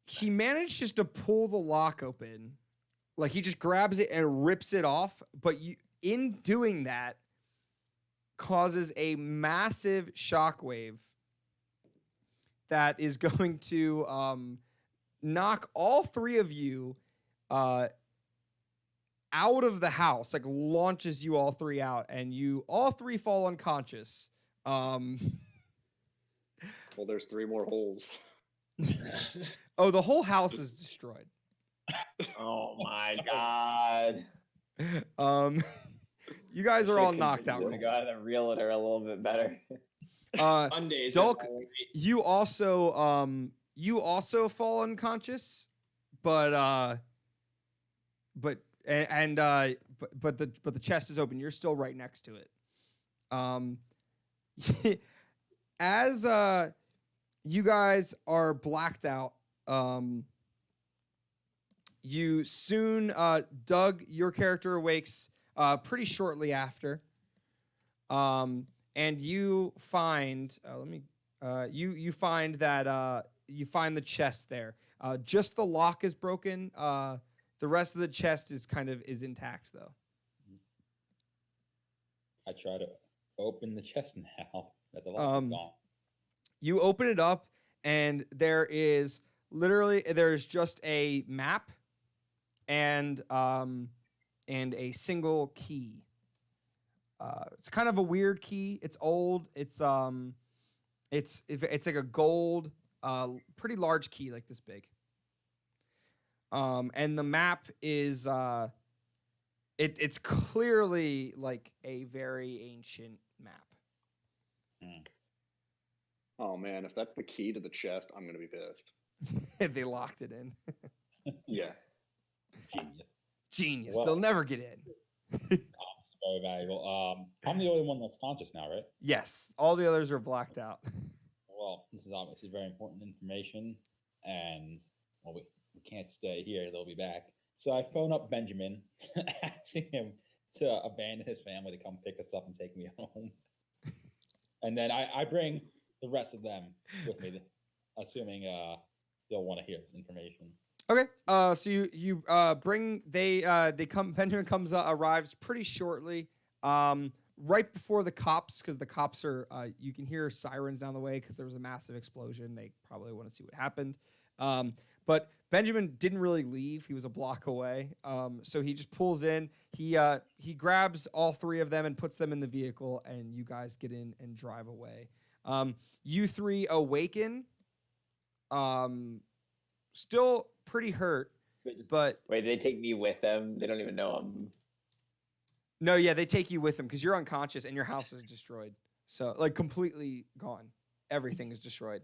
He manages to pull the lock open. Like, he just grabs it and rips it off, but in doing that, causes a massive shockwave that is going to knock all three of you out of the house, like launches you all three out, and you all three fall unconscious. Well, there's 3 more holes. Oh, the whole house is destroyed. Oh my god. You guys are all knocked out. I got the realtor a little bit better. Mondays. Dulk, you also fall unconscious, but the chest is open. You're still right next to it. As you guys are blacked out, you soon, Doug, your character awakes pretty shortly after, and you find you find that you find the chest there. Just the lock is broken. The rest of the chest is intact though. I try to open the chest now that the lock is gone. You open it up, and there's just a map and a single key. It's kind of a weird key. It's old. It's like a gold, pretty large key, like this big. And the map is it's clearly like a very ancient map. Oh man, if that's the key to the chest, I'm gonna be pissed. They locked it in. Yeah. Genius. Well, they'll never get in. Very valuable. I'm the only one that's conscious now, right? Yes, all the others are blacked out. Well, this is obviously very important information, and well, we can't stay here. They'll be back. So I phone up Benjamin, asking him to abandon his family to come pick us up and take me home. And then I bring the rest of them with me, assuming they'll want to hear this information. Okay. So you bring they come. Benjamin arrives pretty shortly. Right before the cops, because the cops are you can hear sirens down the way because there was a massive explosion. They probably want to see what happened. But Benjamin didn't really leave. He was a block away. So he just pulls in. He grabs all three of them and puts them in the vehicle, and you guys get in and drive away. You three awaken. Still pretty hurt, but Wait, they take me with them? They don't even know I'm... No, yeah, they take you with them because you're unconscious and your house is destroyed. So, like, completely gone. Everything is destroyed.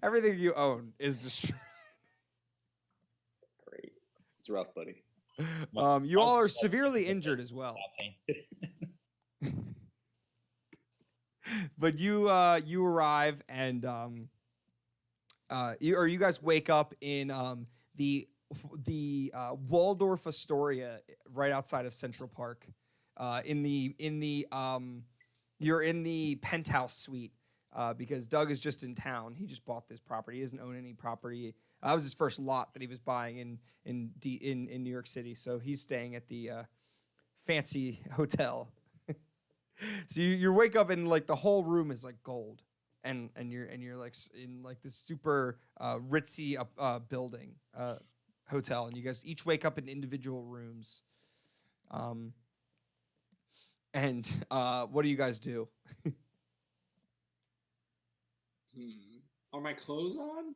Everything you own is destroyed. Great. It's rough, buddy. You all are severely injured as well. But you arrive and you guys wake up in the Waldorf Astoria right outside of Central Park. You're in the penthouse suite because Doug is just in town. He just bought this property. He doesn't own any property. That was his first lot that he was buying in New York City. So he's staying at the fancy hotel. So you wake up and like the whole room is like gold, and you're like in like this super ritzy building hotel, and you guys each wake up in individual rooms. And what do you guys do? Are my clothes on?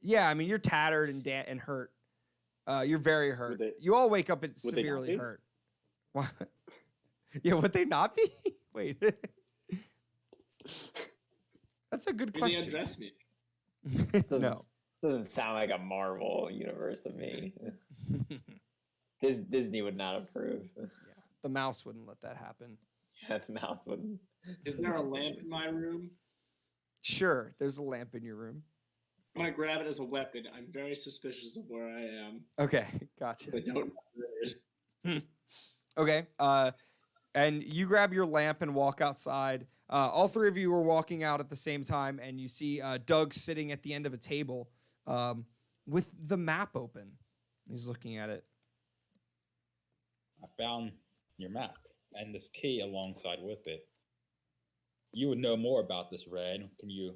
Yeah, I mean you're tattered and hurt. You're very hurt. they- You all wake up and would they not severely be? hurt. What? Yeah, would they not be? Wait. That's a good Maybe they question. undress me. No. Doesn't sound like a Marvel universe to me. Disney would not approve. The mouse wouldn't let that happen. Yeah, the mouse wouldn't. Is there a lamp in my room? Sure, there's a lamp in your room. I'm gonna grab it as a weapon. I'm very suspicious of where I am. Okay, gotcha. I don't know where it is. Okay, and you grab your lamp and walk outside. All three of you are walking out at the same time, and you see Doug sitting at the end of a table with the map open. He's looking at it. I found your map and this key alongside with it. You would know more about this, Red. Can you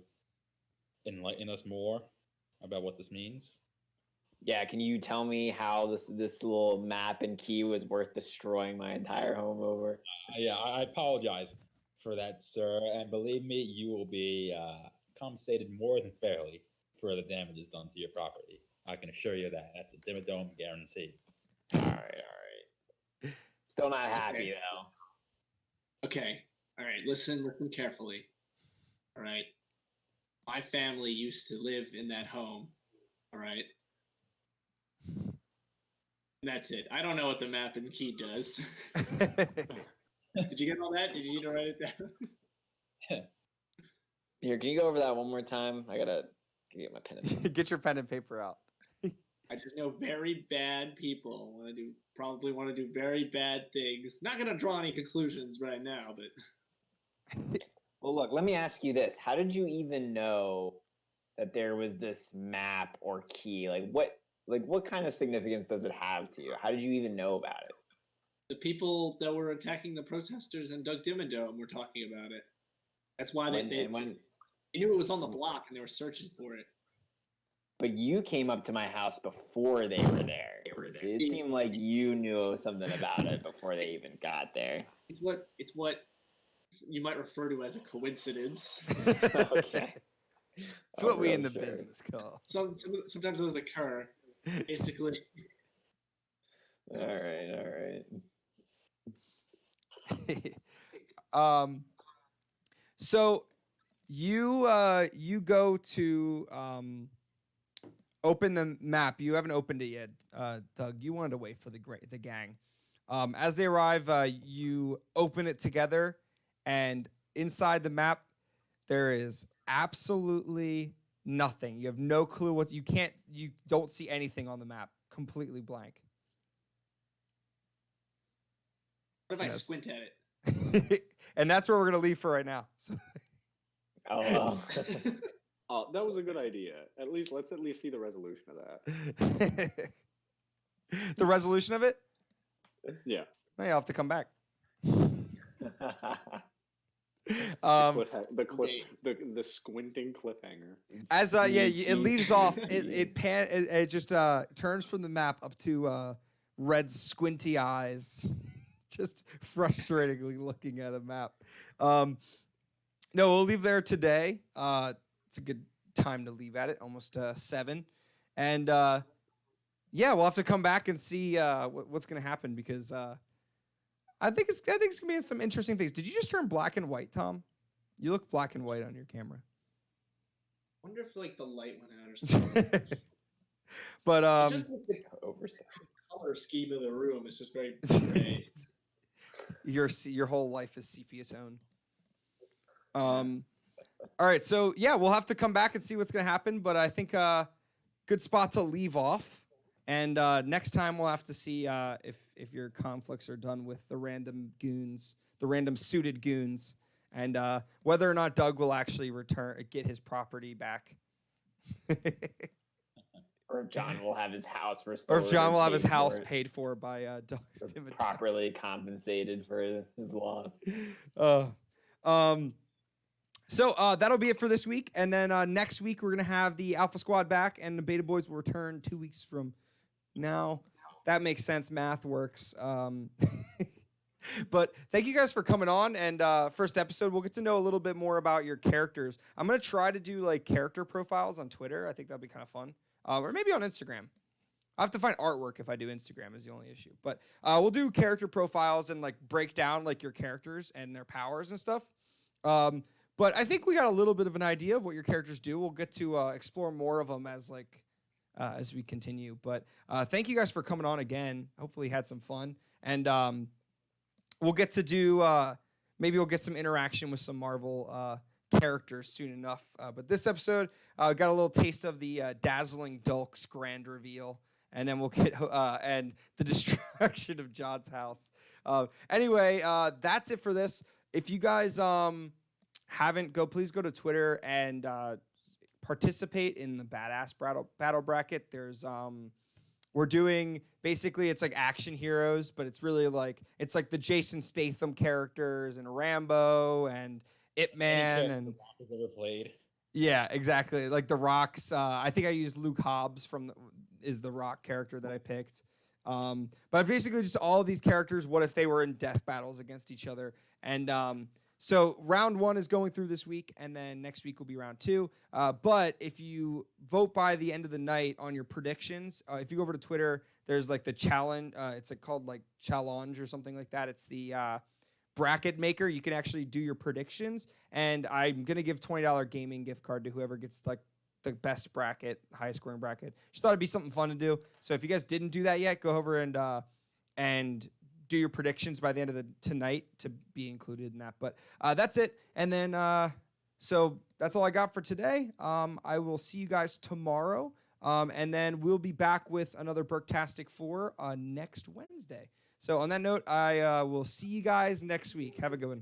enlighten us more about what this means? Yeah, can you tell me how this little map and key was worth destroying my entire home over? Yeah, I apologize for that, sir. And believe me, you will be compensated more than fairly for the damages done to your property. I can assure you that. That's a Dimmadome guarantee. All right. Still not happy Okay. though. Okay. All right. Listen carefully. All right. My family used to live in that home. All right. And that's it. I don't know what the map and key does. Did you get all that? Did you need to write it down? Here, can you go over that one more time? I gotta get my pen. And paper. Get your pen and paper out. I just know very bad people probably want to do very bad things. Not gonna draw any conclusions right now, but Well, look, let me ask you this: how did you even know that there was this map or key? What kind of significance does it have to you? How did you even know about it? the people that were attacking the protesters in Doug Dimmadome were talking about it. That's why they knew it was on the block and they were searching for it. But you came up to my house before they were there. So it seemed like you knew something about it before they even got there. It's what you might refer to as a coincidence. Okay. It's what we real in the sure. business call. Sometimes those occur. Basically, All right. So you go to open the map. You haven't opened it yet, Doug. You wanted to wait for the gang. As they arrive, you open it together, and inside the map there is absolutely nothing. You have no clue what you don't see anything on the map. Completely blank. what if I Yes. squint at it? And that's where we're gonna leave for right now. So Oh, well. That was a good idea. Let's at least see the resolution of that. the resolution of it? Yeah. Now you'll have to come back. The squinting cliffhanger. As it leaves off. It just turns from the map up to Red's squinty eyes, just frustratingly looking at a map. No, we'll leave there today. It's a good time to leave at it, almost 7, and we'll have to come back and see what's gonna happen because I think it's gonna be some interesting things. Did you just turn black and white, Tom? You look black and white on your camera. I wonder if the light went out or something. But Just with the Oversight. color scheme of the room, it's just very gray. your whole life is sepia tone. All right, so we'll have to come back and see what's gonna happen. But I think good spot to leave off. And next time we'll have to see if your conflicts are done with the random goons, the random suited goons, and whether or not Doug will actually get his property back. or if John will have his house Or restored. if John will have paid his house for it, paid for by Doug's or Timothy. properly compensated for his loss. So that'll be it for this week. And then next week, we're going to have the Alpha Squad back, and the Beta Boys will return 2 weeks from now. That makes sense. Math works. But thank you guys for coming on. And first episode, we'll get to know a little bit more about your characters. I'm going to try to do like character profiles on Twitter. I think that'll be kind of fun. Or maybe on Instagram. I have to find artwork if I do Instagram is the only issue. But we'll do character profiles and like break down like your characters and their powers and stuff. But I think we got a little bit of an idea of what your characters do. We'll get to explore more of them as we continue. But thank you guys for coming on again. Hopefully you had some fun. And we'll get to do, maybe we'll get some interaction with some Marvel characters soon enough. But this episode, got a little taste of the Dazzling Dulk's grand reveal. And then we'll get, and the destruction of John's house. Anyway, that's it for this. If you guys please go to Twitter and participate in the Badass Battle Bracket. There's, we're doing, basically it's like action heroes, but it's really like, it's like the Jason Statham characters and Rambo and Ip Man and... Has ever played. Yeah, exactly. Like The Rock's, I think I used Luke Hobbs is the Rock character that I picked. But basically just all of these characters, what if they were in death battles against each other? And so round 1 is going through this week, and then next week will be round 2. But if you vote by the end of the night on your predictions, if you go over to Twitter, there's like the challenge. It's like called like challenge or something like that. It's the bracket maker. You can actually do your predictions, and I'm gonna give $20 gaming gift card to whoever gets like the best bracket, highest scoring bracket. Just thought it'd be something fun to do. So if you guys didn't do that yet, go over and do your predictions by the end of tonight to be included in that. But that's it. And then so that's all I got for today. I will see you guys tomorrow. And then we'll be back with another Burktastic 4 next Wednesday. So on that note, I will see you guys next week. Have a good one.